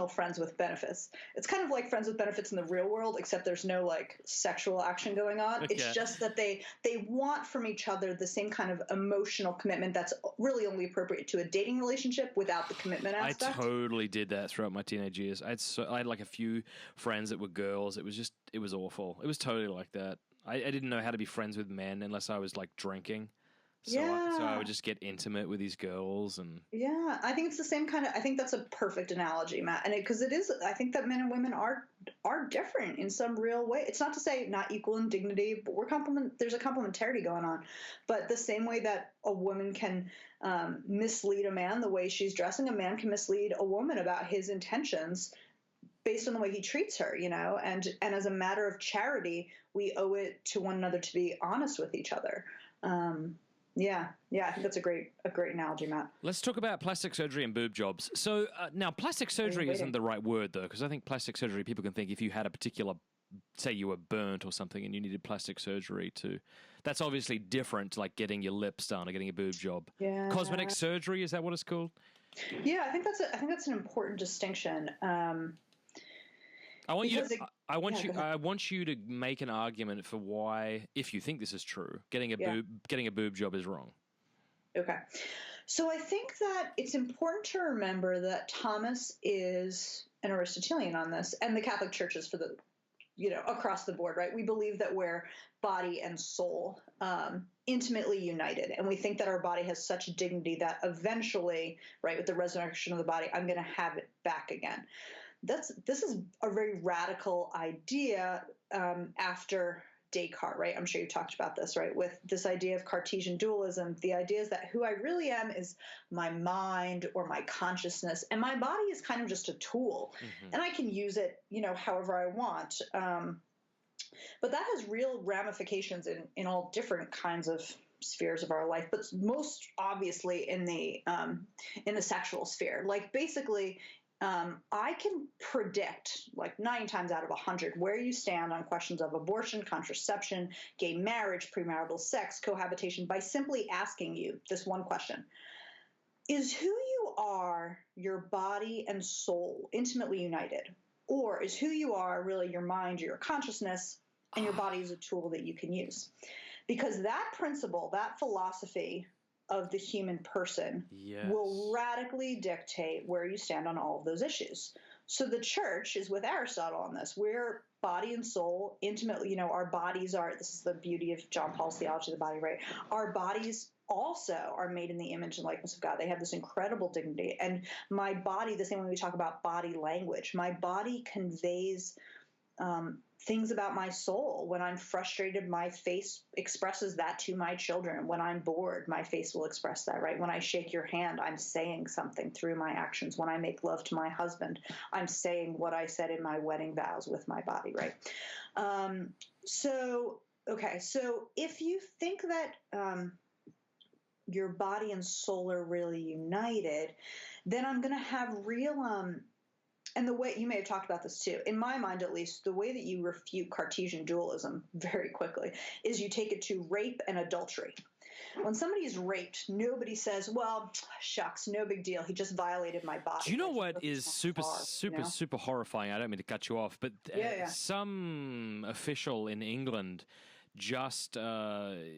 friends with benefits. It's kind of like friends with benefits in the real world, except there's no like sexual action going on. Okay. It's just that they want from each other the same kind of emotional commitment that's really only appropriate to a dating relationship without the commitment aspect. I totally did that throughout my teenage years. I had like a few friends that were girls. It was awful. It was totally like that. I didn't know how to be friends with men unless I was like drinking. So I would just get intimate with these girls, and I think it's the same kind of. I think that's a perfect analogy, Matt, and because it is. I think that men and women are different in some real way. It's not to say not equal in dignity, but there's a complementarity going on. But the same way that a woman can mislead a man the way she's dressing, a man can mislead a woman about his intentions based on the way he treats her, and as a matter of charity, we owe it to one another to be honest with each other. Yeah, I think that's a great analogy, Matt. Let's talk about plastic surgery and boob jobs. So now, plastic surgery isn't the right word, though, because I think plastic surgery, people can think if you had a particular, say you were burnt or something and you needed plastic surgery that's obviously different to like getting your lips done or getting a boob job. Yeah. Cosmetic surgery, is that what it's called? Yeah, I think that's an important distinction. I want you to make an argument for why, if you think this is true, getting a boob job is wrong. Okay. So I think that it's important to remember that Thomas is an Aristotelian on this, and the Catholic Church is across the board, right? We believe that we're body and soul intimately united, and we think that our body has such dignity that eventually, right, with the resurrection of the body, I'm going to have it back again. This is a very radical idea after Descartes, right? I'm sure you talked about this, right? With this idea of Cartesian dualism, the idea is that who I really am is my mind or my consciousness, and my body is kind of just a tool, and I can use it, however I want. But that has real ramifications in all different kinds of spheres of our life, but most obviously in the sexual sphere. Like basically, I can predict, like 9 times out of 100, where you stand on questions of abortion, contraception, gay marriage, premarital sex, cohabitation, by simply asking you this one question. Is who you are, your body and soul, intimately united? Or is who you are really your mind, your consciousness, and your body is a tool that you can use? Because that principle, that philosophy of the human person will radically dictate where you stand on all of those issues. So the church is with Aristotle on this. We're body and soul intimately, our bodies are, this is the beauty of John Paul's Theology of the Body, right? Our bodies also are made in the image and likeness of God. They have this incredible dignity. And my body, the same way we talk about body language, my body conveys things about my soul. When I'm frustrated, my face expresses that to my children. When I'm bored, my face will express that, right? When I shake your hand, I'm saying something through my actions. When I make love to my husband, I'm saying what I said in my wedding vows with my body, right? So if you think that your body and soul are really united, then I'm going to have real and the way, you may have talked about this too, in my mind at least, the way that you refute Cartesian dualism very quickly is you take it to rape and adultery. When somebody is raped, nobody says, well, shucks, no big deal. He just violated my body. Do you know what is super horrifying? I don't mean to cut you off, but some official in England just,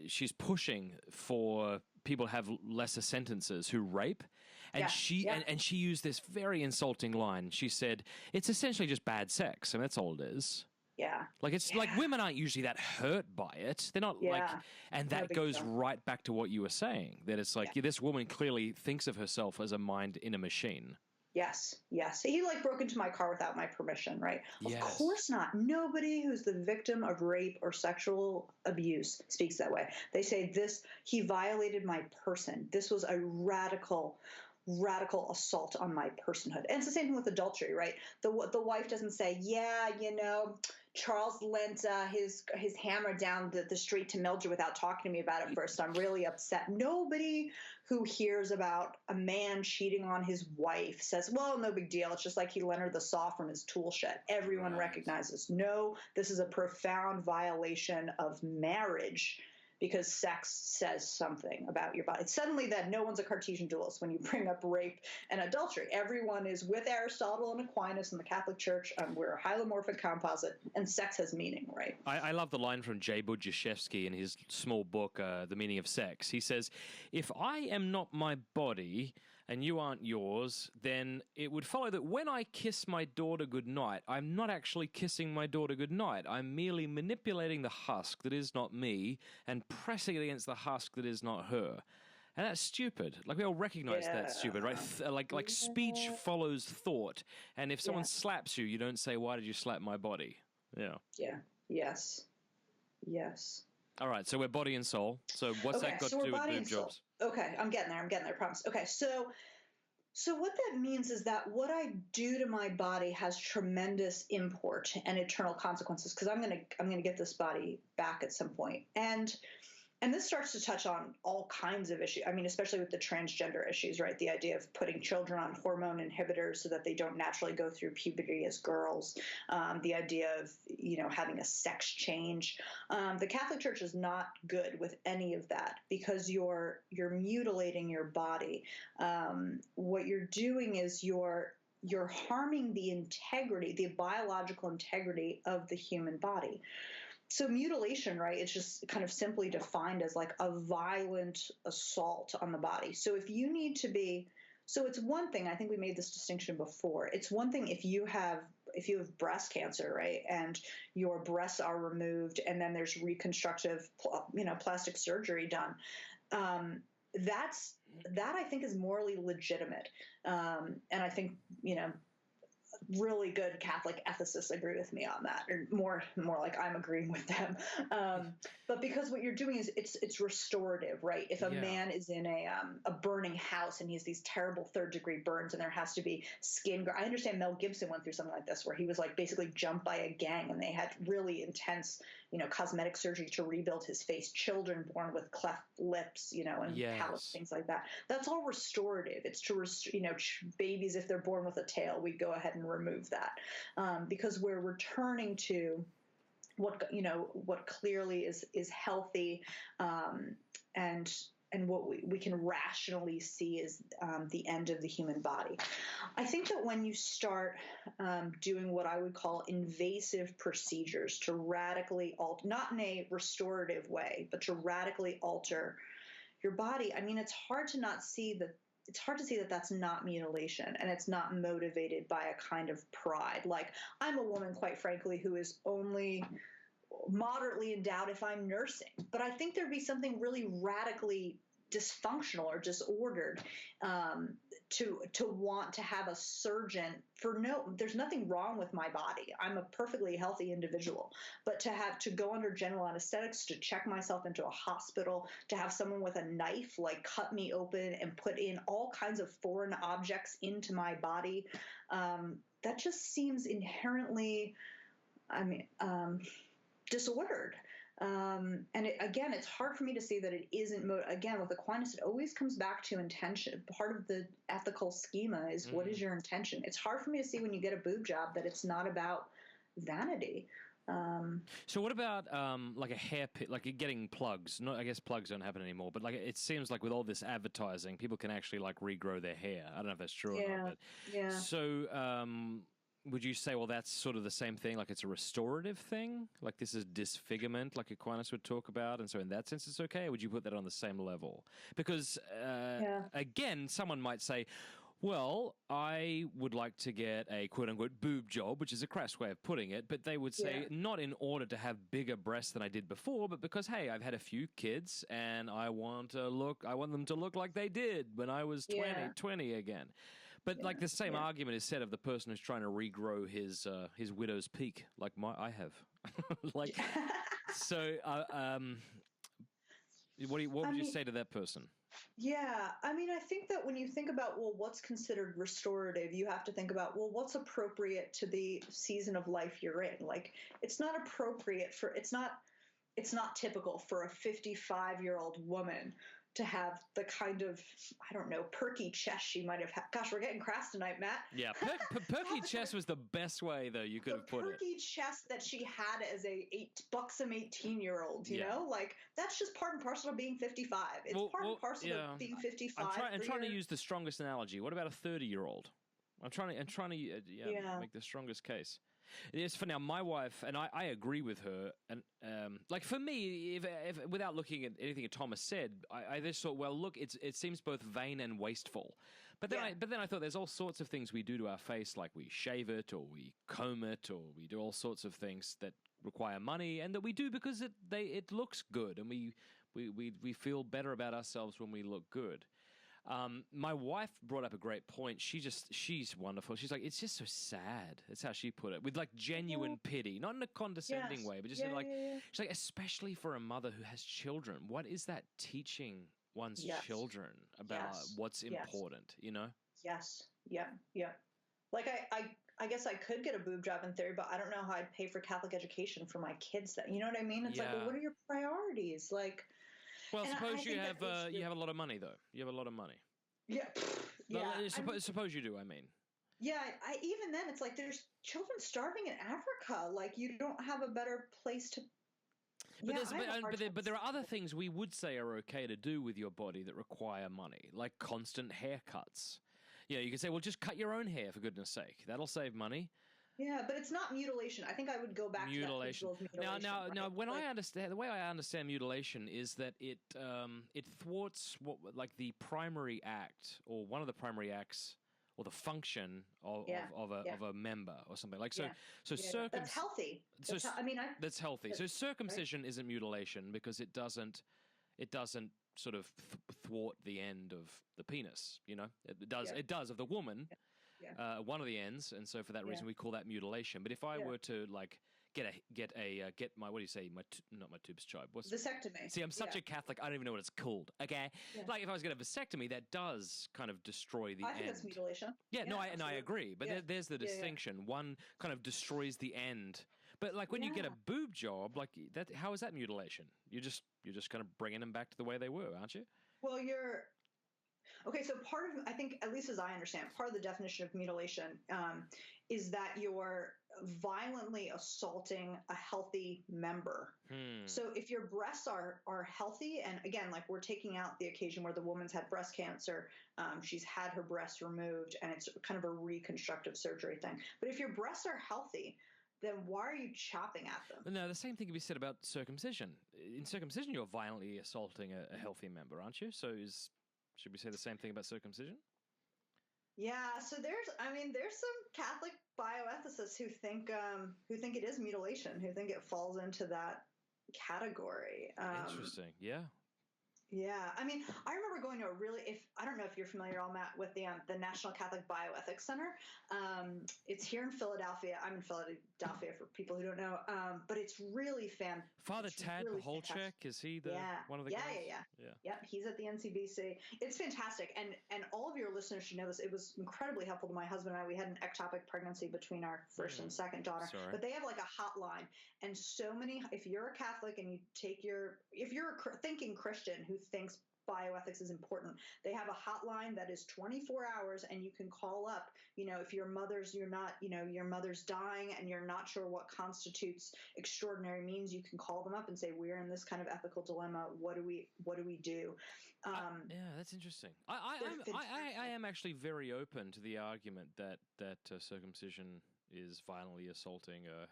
she's pushing for people have lesser sentences who rape. And she used this very insulting line. She said, it's essentially just bad sex, and that's all it is. Yeah. Like, it's like women aren't usually that hurt by it. They're not like, and that goes right back to what you were saying, that it's like, this woman clearly thinks of herself as a mind in a machine. Yes. He like broke into my car without my permission, right? Yes. Of course not. Nobody who's the victim of rape or sexual abuse speaks that way. They say he violated my person. This was a radical assault on my personhood. And it's the same thing with adultery, right? The wife doesn't say, Charles lent his hammer down the street to Mildred without talking to me about it first. I'm really upset. Nobody who hears about a man cheating on his wife says, well, no big deal. It's just like he lent her the saw from his tool shed. Everyone recognizes, no, this is a profound violation of marriage, because sex says something about your body. Suddenly then, no one's a Cartesian dualist when you bring up rape and adultery. Everyone is with Aristotle and Aquinas in the Catholic Church. We're a hylomorphic composite, and sex has meaning, right? I love the line from J. Budziszewski in his small book, The Meaning of Sex. He says, if I am not my body and you aren't yours, then it would follow that when I kiss my daughter goodnight, I'm not actually kissing my daughter goodnight. I'm merely manipulating the husk that is not me and pressing it against the husk that is not her. And that's stupid. Like, we all recognize that's stupid, right? Like speech follows thought. And if someone slaps you, you don't say, why did you slap my body? Yeah. Yeah. Yes. All right, so we're body and soul. So what's that got to do with boob jobs? Okay, I'm getting there, I promise. Okay, so what that means is that what I do to my body has tremendous import and eternal consequences, because I'm gonna get this body back at some point. And this starts to touch on all kinds of issues. I mean, especially with the transgender issues, right? The idea of putting children on hormone inhibitors so that they don't naturally go through puberty as girls. The idea of, having a sex change. The Catholic Church is not good with any of that, because you're mutilating your body. What you're doing is you're harming the integrity, the biological integrity of the human body. So mutilation, right, it's just kind of simply defined as like a violent assault on the body. So if you need to be, so it's one thing, I think we made this distinction before. It's one thing if you have breast cancer, right, and your breasts are removed and then there's reconstructive, plastic surgery done. That I think is morally legitimate. And I think, really good Catholic ethicists agree with me on that, or more like I'm agreeing with them. But because what you're doing is it's restorative, right? If a man is in a burning house and he has these terrible 3rd degree burns and there has to be skin. I understand Mel Gibson went through something like this where he was like basically jumped by a gang and they had really intense, cosmetic surgery to rebuild his face. Children born with cleft lips, and palate, things like that. That's all restorative. It's to babies, if they're born with a tail, we go ahead and remove that, because we're returning to what clearly is healthy, and what we can rationally see is the end of the human body. I think that when you start doing what I would call invasive procedures to radically alter, not in a restorative way, but to radically alter your body, I mean, it's hard to see that that's not mutilation, and it's not motivated by a kind of pride. Like, I'm a woman, quite frankly, who is only moderately endowed if I'm nursing. But I think there'd be something really radically dysfunctional or disordered to want to have a surgeon there's nothing wrong with my body. I'm a perfectly healthy individual, but to go under general anesthetics, to check myself into a hospital, to have someone with a knife like cut me open and put in all kinds of foreign objects into my body, that just seems inherently, disordered. Again, it's hard for me to see that it isn't, again, with Aquinas, it always comes back to intention. Part of the ethical schema is what is your intention? It's hard for me to see when you get a boob job that it's not about vanity. So what about like a hair pit, like getting plugs? I guess plugs don't happen anymore, but like it seems like with all this advertising, people can actually like regrow their hair. I don't know if that's true or not. But, so would you say, well, that's sort of the same thing, like it's a restorative thing? Like this is disfigurement, like Aquinas would talk about, and so in that sense it's okay? Or would you put that on the same level? Because, again, someone might say, well, I would like to get a quote-unquote boob job, which is a crass way of putting it, but they would say not in order to have bigger breasts than I did before, but because, hey, I've had a few kids and I want them to look like they did when I was 20 again. But like the same argument is said of the person who's trying to regrow his widow's peak, like I have. Like, so what would you say to that person? Yeah, I mean, I think that when you think about, well, what's considered restorative, you have to think about, well, what's appropriate to the season of life you're in. Like, it's not appropriate for, it's not typical for a 55-year-old woman to have the kind of, I don't know, perky chest she might have had. Gosh, we're getting crass tonight, Matt. Yeah, perky chest was the best way, though, you could have put it. The perky chest that she had as a buxom 18-year-old, you know? Like, that's just part and parcel of being 55. It's part and parcel of being 55. I'm trying to use the strongest analogy. What about a 30-year-old? I'm trying to make the strongest case. Yes, for now, my wife, and I agree with her, and like for me, if without looking at anything Thomas said, I just thought, well, look, it seems both vain and wasteful. But then I thought there's all sorts of things we do to our face, like we shave it, or we comb it, or we do all sorts of things that require money, and that we do because it looks good, and we feel better about ourselves when we look good. My wife brought up a great point. She's wonderful. She's like, it's just so sad. That's how she put it, with like genuine pity, not in a condescending way, but just she's like, especially for a mother who has children, what is that teaching one's children about what's important, you know? Yes. Yeah. Yeah. Like I guess I could get a boob job in theory, but I don't know how I'd pay for Catholic education for my kids. That, you know what I mean? It's like, well, what are your priorities? Like, well, suppose you have a lot of money, though. You have a lot of money. Yeah. Yeah. Suppose you do, I mean. Yeah. Even then, it's like there's children starving in Africa. Like, you don't have a better place to. But there are other things we would say are okay to do with your body that require money, like constant haircuts. You know, you could say, well, just cut your own hair, for goodness sake. That'll save money. Yeah, but it's not mutilation. I think I would go back to that principle of mutilation. Now, when I understand, the way I understand mutilation is that it thwarts like the primary act, or one of the primary acts, or the function of a member or something like so. So that's healthy. That's healthy. So circumcision isn't mutilation because it doesn't sort of thwart the end of the penis. You know, it does of the woman. One of the ends, and so for that reason we call that mutilation. But if I were to like get my, what do you say, not my tubes child, what's vasectomy? See, I'm such a Catholic, I don't even know what it's called. Okay, like if I was going to have a vasectomy, that does kind of destroy the end. I think that's mutilation. I agree, but there's the distinction. One kind of destroys the end, but like when you get a boob job, like that, how is that mutilation? You're just kind of bringing them back to the way they were, aren't you? Well, okay, so part of, I think, at least as I understand, part of the definition of mutilation is that you're violently assaulting a healthy member. So if your breasts are healthy, and again, like we're taking out the occasion where the woman's had breast cancer, she's had her breasts removed, and it's kind of a reconstructive surgery thing. But if your breasts are healthy, then why are you chopping at them? No, the same thing can be said about circumcision. In circumcision, you're violently assaulting a healthy member, aren't you? So should we say the same thing about circumcision? Yeah, so there's some Catholic bioethicists who think it is mutilation, who think it falls into that category. Interesting. Yeah. Yeah, I mean, I remember going to I don't know if you're familiar at all, Matt, with the National Catholic Bioethics Center. It's here in Philadelphia. I'm in Philadelphia for people who don't know, but it's really Father Tad Holchek, is he one of the guys? Yeah. He's at the NCBC. It's fantastic, and all of your listeners should know this. It was incredibly helpful to my husband and I. We had an ectopic pregnancy between our first and second daughter, but they have like a hotline, and so many. If you're a Catholic and if you're a thinking Christian who thinks bioethics is important, they have a hotline that is 24 hours, and you can call up. You know, if your mother's dying and you're not sure what constitutes extraordinary means, you can call them up and say, we're in this kind of ethical dilemma. What do we do? That's interesting. I am actually very open to the argument that circumcision is violently assaulting a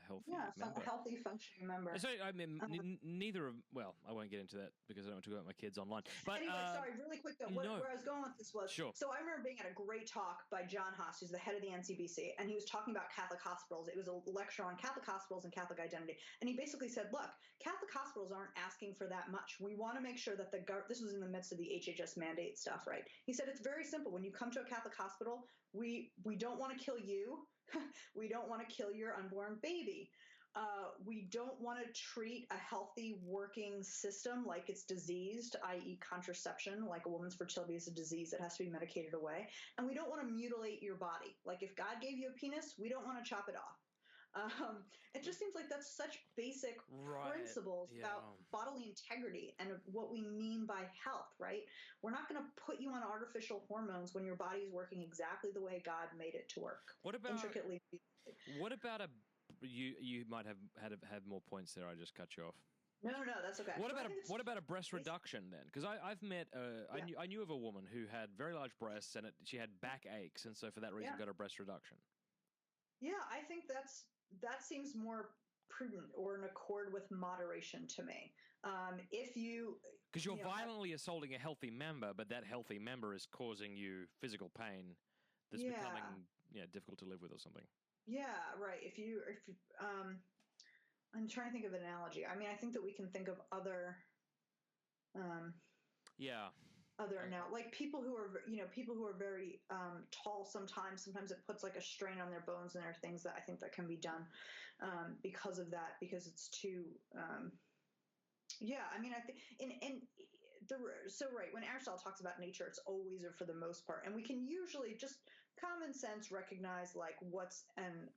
healthy member. A healthy functioning member. So, I mean, neither of, well, I won't get into that because I don't want to talk about my kids online. But anyway, sorry, really quick though, where I was going with this was, so I remember being at a great talk by John Haas, who's the head of the NCBC, and he was talking about Catholic hospitals. It was a lecture on Catholic hospitals and Catholic identity. And he basically said, look, Catholic hospitals aren't asking for that much. We want to make sure that this was in the midst of the HHS mandate stuff, right? He said, it's very simple. When you come to a Catholic hospital, we don't want to kill you. We don't want to kill your unborn baby. We don't want to treat a healthy working system like it's diseased, i.e. contraception, like a woman's fertility is a disease that has to be medicated away. And we don't want to mutilate your body. Like if God gave you a penis, we don't want to chop it off. It just seems like that's such basic principles about bodily integrity and what we mean by health, right? We're not going to put you on artificial hormones when your body is working exactly the way God made it to work. What about intricately? What about you might have had more points there. I just cut you off. No, that's okay. What about a breast reduction then? Because I've met I knew of a woman who had very large breasts and she had back aches, and so for that reason got a breast reduction. Yeah, I think that seems more prudent or in accord with moderation to me. Because you're violently assaulting a healthy member, but that healthy member is causing you physical pain that's becoming difficult to live with or something. Yeah, right. I'm trying to think of an analogy. I mean, I think that we can think of other like people who are very tall sometimes it puts like a strain on their bones, and there are things that I think that can be done because of that, because it's too I mean, I think when Aristotle talks about nature, it's always, or for the most part, and we can usually just common sense recognize like what's an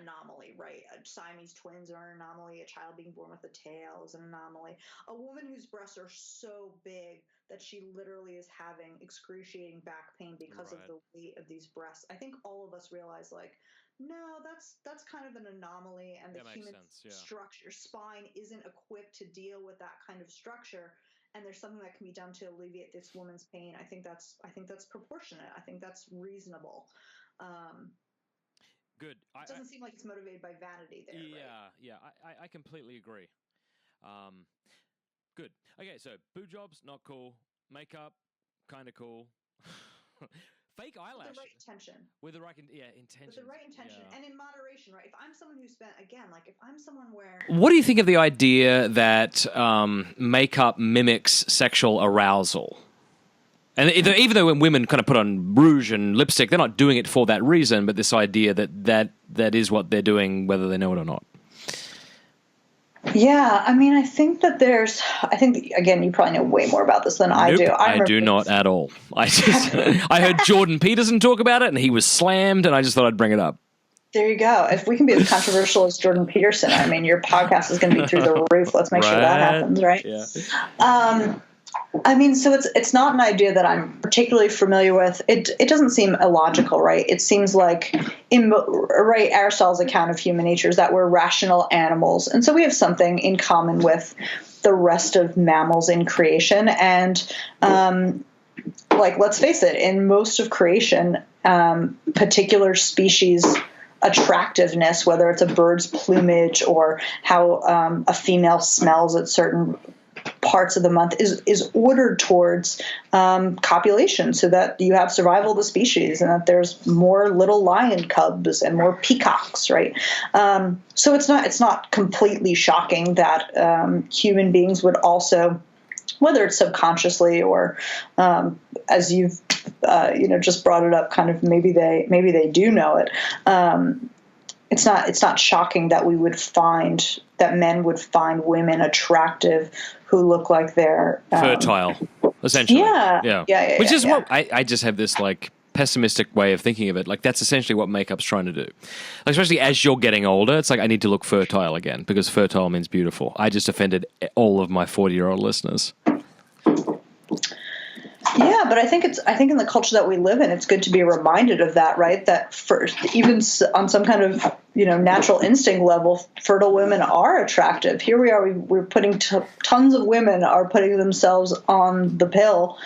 anomaly, right? Siamese twins are an anomaly. A child being born with a tail is an anomaly. A woman whose breasts are so big that she literally is having excruciating back pain because of the weight of these breasts. I think all of us realize, like, no, that's kind of an anomaly, and the human structure, spine isn't equipped to deal with that kind of structure. And there's something that can be done to alleviate this woman's pain. I think that's proportionate. I think that's reasonable. Good. It doesn't seem like it's motivated by vanity there. Yeah. I completely agree. Good. Okay, so boob jobs, not cool. Makeup, kind of cool. Fake eyelash. With the right intention. With the right intention. With the right intention and in moderation, right? If I'm someone who spent, again, like if I'm someone where... What do you think of the idea that makeup mimics sexual arousal? And even though when women kind of put on rouge and lipstick, they're not doing it for that reason, but this idea that is what they're doing, whether they know it or not. Yeah, I mean, I think again, you probably know way more about this than I do. I do not at all. I heard Jordan Peterson talk about it, and he was slammed, and I just thought I'd bring it up. There you go. If we can be as controversial as Jordan Peterson, I mean, your podcast is going to be through the roof. Let's make sure that happens, right? Yeah. I mean, so it's not an idea that I'm particularly familiar with. It doesn't seem illogical, right? It seems like, Aristotle's account of human nature is that we're rational animals. And so we have something in common with the rest of mammals in creation. And, let's face it, in most of creation, particular species attractiveness, whether it's a bird's plumage or how a female smells at certain parts of the month, is ordered towards copulation, so that you have survival of the species and that there's more little lion cubs and more peacocks, right? So it's not completely shocking that human beings would also, whether it's subconsciously or as you've just brought it up, kind of maybe they do know it. It's not shocking that men would find women attractive who look like they're fertile, essentially. Yeah. Which is what I just have this like pessimistic way of thinking of it. Like that's essentially what makeup's trying to do. Like, especially as you're getting older, it's like I need to look fertile again because fertile means beautiful. I just offended all of my 40-year-old listeners. Yeah, but I think in the culture that we live in, it's good to be reminded of that, right? That first, even on some kind of natural instinct level, fertile women are attractive. Here we are, we're putting tons of women are putting themselves on the pill,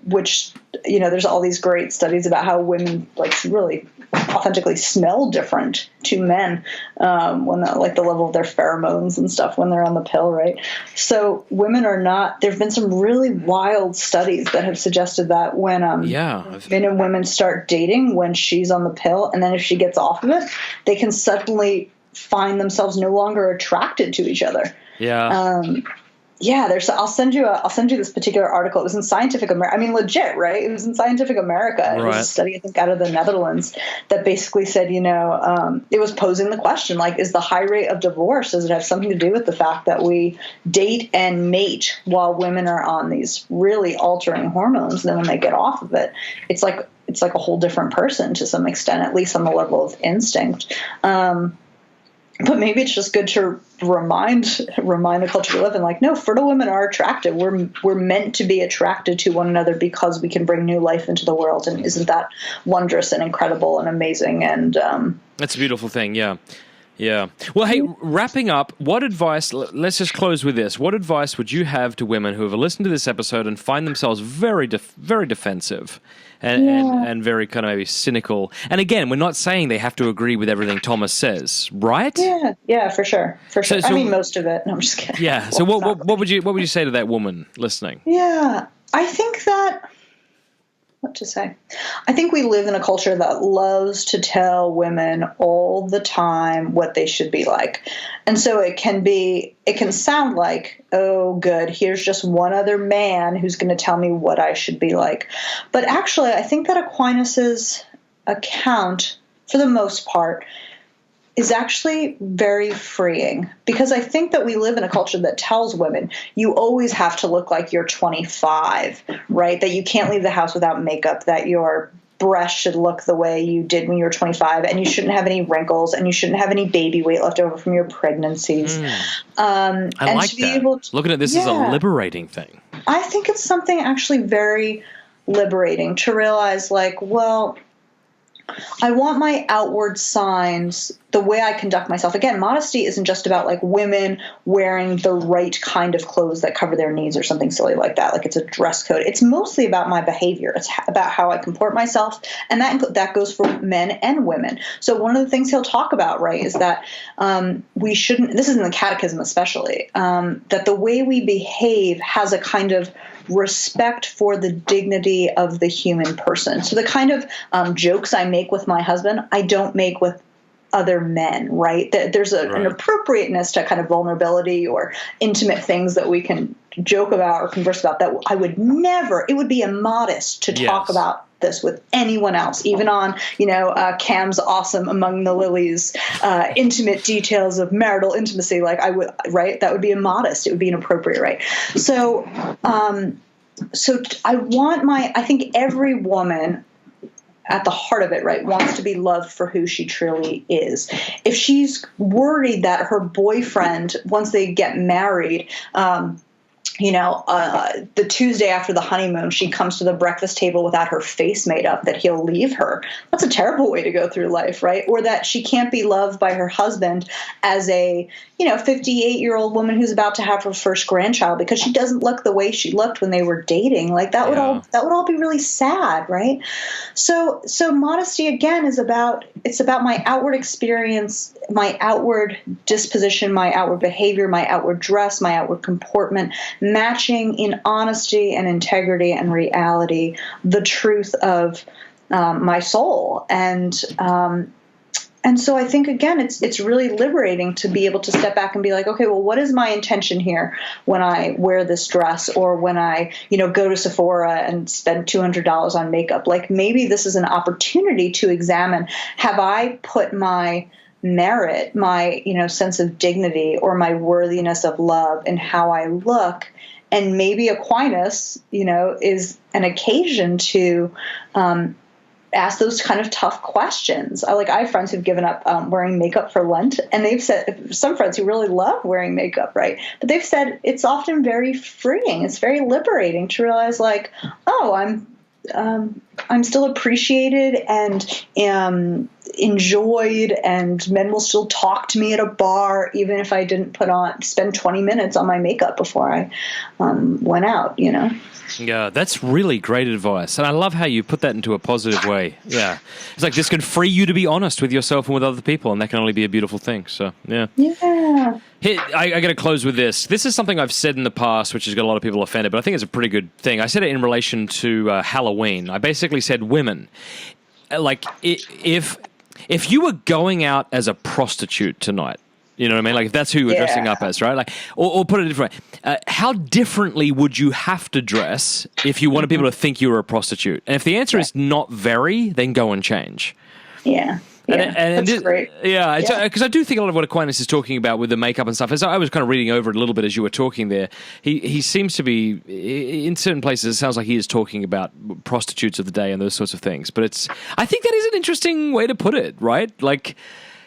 which, there's all these great studies about how women really authentically smell different to men when the level of their pheromones and stuff when they're on the pill, right? So women are not. There have been some really wild studies that have suggested that when men and women start dating when she's on the pill, and then if she gets off of it, they can suddenly find themselves no longer attracted to each other. Yeah. I'll send you this particular article. It was in Scientific America. I mean, legit, right? It was in Scientific America. It was a study, I think, out of the Netherlands that basically said, it was posing the question, is the high rate of divorce, does it have something to do with the fact that we date and mate while women are on these really altering hormones? And then when they get off of it, it's like a whole different person to some extent, at least on the level of instinct. But maybe it's just good to remind the culture we live in, no, fertile women are attractive. We're meant to be attracted to one another because we can bring new life into the world. And isn't that wondrous and incredible and amazing? And that's a beautiful thing. Yeah. Yeah. Well, hey, wrapping up, what advice, let's just close with this. What advice would you have to women who have listened to this episode and find themselves very defensive and very kind of maybe cynical? And again, we're not saying they have to agree with everything Thomas says, right? Yeah, for sure. So, I mean, most of it. No, I'm just kidding. Yeah. So what would you say to that woman listening? Yeah, I think that... What to say? I think we live in a culture that loves to tell women all the time what they should be like. And so it can sound like, oh, good, here's just one other man who's going to tell me what I should be like. But actually, I think that Aquinas's account, for the most part, is actually very freeing, because I think that we live in a culture that tells women you always have to look like you're 25, right? That you can't leave the house without makeup, that your breasts should look the way you did when you were 25, and you shouldn't have any wrinkles, and you shouldn't have any baby weight left over from your pregnancies. I like that. Looking at this as a liberating thing. I think it's something actually very liberating to realize, I want my outward signs, the way I conduct myself. Again, modesty isn't just about women wearing the right kind of clothes that cover their knees or something silly like that. It's a dress code. It's mostly about my behavior. It's about how I comport myself. And that goes for men and women. So one of the things he'll talk about, right, is that we shouldn't, this is in the Catechism especially, that the way we behave has a kind of respect for the dignity of the human person. So the kind of jokes I make with my husband, I don't make with other men, right? There's an appropriateness to kind of vulnerability or intimate things that we can joke about or converse about that I would never, it would be immodest to talk about this with anyone else, even on, Cam's Awesome Among the Lilies, intimate details of marital intimacy. I would, right? That would be immodest. It would be inappropriate, right? So I think every woman at the heart of it, right, wants to be loved for who she truly is. If she's worried that her boyfriend, once they get married, the Tuesday after the honeymoon, she comes to the breakfast table without her face made up, that he'll leave her. That's a terrible way to go through life, right? Or that she can't be loved by her husband as a, 58-year-old woman who's about to have her first grandchild because she doesn't look the way she looked when they were dating. That would all be really sad, right? So modesty again it's about my outward experience, my outward disposition, my outward behavior, my outward dress, my outward comportment, matching in honesty and integrity and reality the truth of my soul. And so I think, again, it's really liberating to be able to step back and be like, okay, well, what is my intention here when I wear this dress, or when I, go to Sephora and spend $200 on makeup? Maybe this is an opportunity to examine, have I put my merit, my, sense of dignity, or my worthiness of love in how I look? And maybe Aquinas, is an occasion to ask those kind of tough questions. I have friends who've given up wearing makeup for Lent, and they've said, some friends who really love wearing makeup, right? But they've said it's often very freeing. It's very liberating to realize, I'm still appreciated and enjoyed, and men will still talk to me at a bar, even if I didn't spend 20 minutes on my makeup before I went out, Yeah, that's really great advice. And I love how you put that into a positive way. Yeah. It's like this can free you to be honest with yourself and with other people, and that can only be a beautiful thing. So, yeah. Yeah. Here, I got to close with this. This is something I've said in the past, which has got a lot of people offended, but I think it's a pretty good thing. I said it in relation to Halloween. I basically said, women, like, if you were going out as a prostitute tonight, you know what I mean? Like, if that's who you were dressing up as, right? Like, or put it a different way, how differently would you have to dress if you wanted people to think you were a prostitute? And if the answer is not very, then go and change. Yeah. And that's great. Yeah, because I do think a lot of what Aquinas is talking about with the makeup and stuff, as I was kind of reading over it a little bit as you were talking there, he seems to be, in certain places, it sounds like he is talking about prostitutes of the day and those sorts of things. But I think that is an interesting way to put it, right? Like,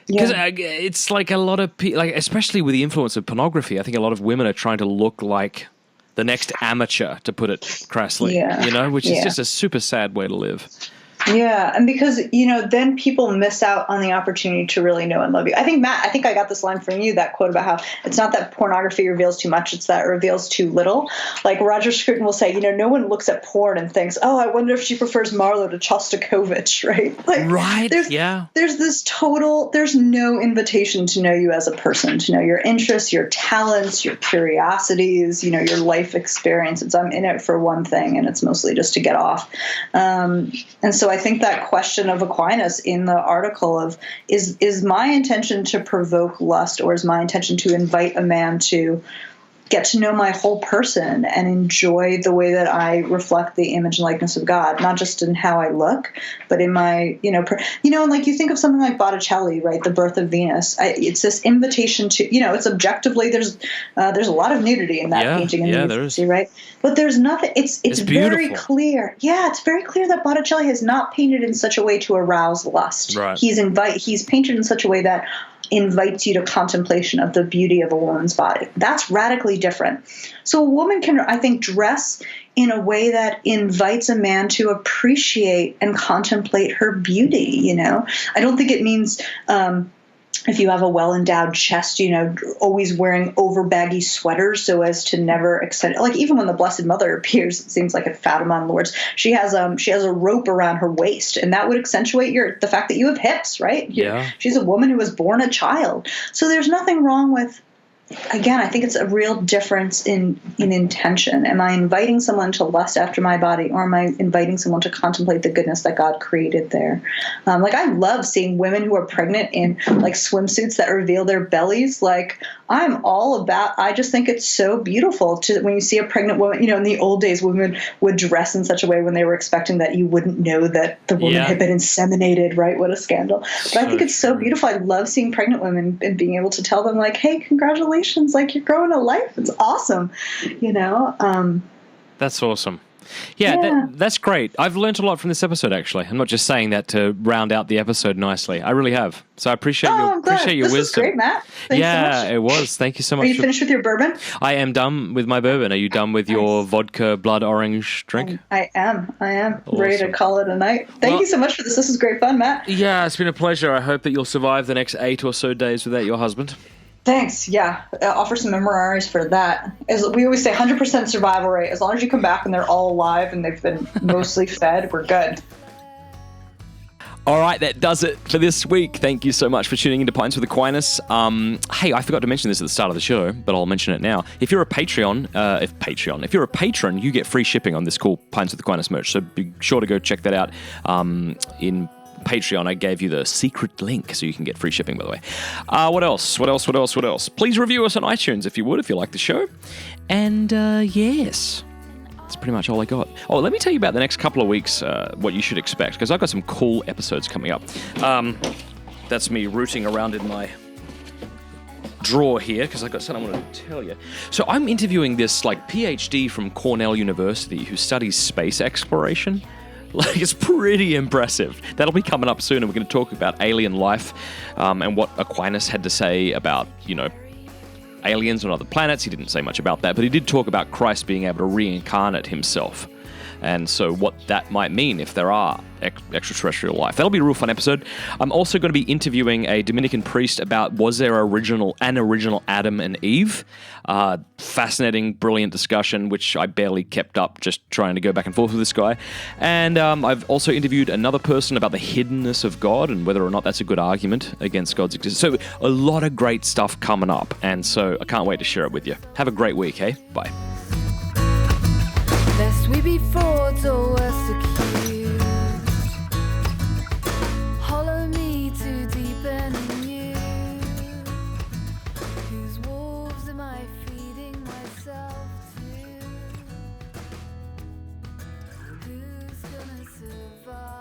because it's like a lot of people, like, especially with the influence of pornography, I think a lot of women are trying to look like the next amateur, to put it crassly, which is just a super sad way to live. Yeah, and because, then people miss out on the opportunity to really know and love you. I think, Matt, I got this line from you, that quote about how it's not that pornography reveals too much, it's that it reveals too little. Like Roger Scruton will say, no one looks at porn and thinks, oh, I wonder if she prefers Marlowe to Shostakovich, right? Like, right, there's no invitation to know you as a person, to know your interests, your talents, your curiosities, your life experiences. I'm in it for one thing, and it's mostly just to get off. And so I think that question of Aquinas in the article of is my intention to provoke lust, or is my intention to invite a man to get to know my whole person and enjoy the way that I reflect the image and likeness of God, not just in how I look, but in my, and like you think of something like Botticelli, right? The Birth of Venus. It's this invitation to, it's objectively, there's a lot of nudity in that painting in the Uffizi, right? But there's nothing, it's very clear. Yeah, it's very clear that Botticelli has not painted in such a way to arouse lust. Right. He's painted in such a way that invites you to contemplation of the beauty of a woman's body. That's radically different. So a woman can, I think, dress in a way that invites a man to appreciate and contemplate her beauty, I don't think it means if you have a well-endowed chest, always wearing over baggy sweaters so as to never extend. Like even when the Blessed Mother appears, it seems like at Fatima and Lourdes, she has a rope around her waist, and that would accentuate the fact that you have hips, right? She's a woman who was born a child. So there's nothing wrong with. Again, I think it's a real difference in intention. Am I inviting someone to lust after my body, or am I inviting someone to contemplate the goodness that God created there? Like I love seeing women who are pregnant in like swimsuits that reveal their bellies. Like I'm all about. I just think it's so beautiful when you see a pregnant woman. In the old days, women would dress in such a way when they were expecting that you wouldn't know that the woman had been inseminated. Right? What a scandal! But I think it's so beautiful. I love seeing pregnant women and being able to tell them like, "Hey, congratulations! Like you're growing a life. It's awesome." That's awesome. Yeah. That's great. I've learned a lot from this episode, actually. I'm not just saying that to round out the episode nicely. I really have. So I appreciate your wisdom. This was great, Matt. Thanks so much. It was. Thank you so much. Are you finished with your bourbon? I am done with my bourbon. Are you done with your vodka blood orange drink? I am. Awesome. Ready to call it a night. Thank you so much for this. This is great fun, Matt. Yeah, it's been a pleasure. I hope that you'll survive the next 8 or so days without your husband. Thanks. Yeah. Offer some memoirs for that. As we always say, 100% survival rate. As long as you come back and they're all alive and they've been mostly fed, we're good. All right, that does it for this week. Thank you so much for tuning into Pints with Aquinas. Hey, I forgot to mention this at the start of the show, but I'll mention it now. If you're a Patreon, if you're a patron, you get free shipping on this cool Pints with Aquinas merch. So be sure to go check that out in Patreon. I gave you the secret link so you can get free shipping, by the way. What else? Please review us on iTunes if you would, if you like the show. And yes, that's pretty much all I got. Oh, let me tell you about the next couple of weeks, what you should expect, because I've got some cool episodes coming up. That's me rooting around in my drawer here, because I've got something I want to tell you. So I'm interviewing this PhD from Cornell University who studies space exploration. It's pretty impressive. That'll be coming up soon, and we're going to talk about alien life and what Aquinas had to say about, aliens on other planets. He didn't say much about that, but he did talk about Christ being able to reincarnate himself and so what that might mean if there are extraterrestrial life. That'll be a real fun episode. I'm also going to be interviewing a Dominican priest about was there an original Adam and Eve. Fascinating, brilliant discussion, which I barely kept up just trying to go back and forth with this guy. And I've also interviewed another person about the hiddenness of God and whether or not that's a good argument against God's existence. So a lot of great stuff coming up, and so I can't wait to share it with you. Have a great week, hey? Bye. Lest we be frauds or worse accused. Hollow me to deepen in you. Whose wolves am I feeding myself to? Who's gonna survive?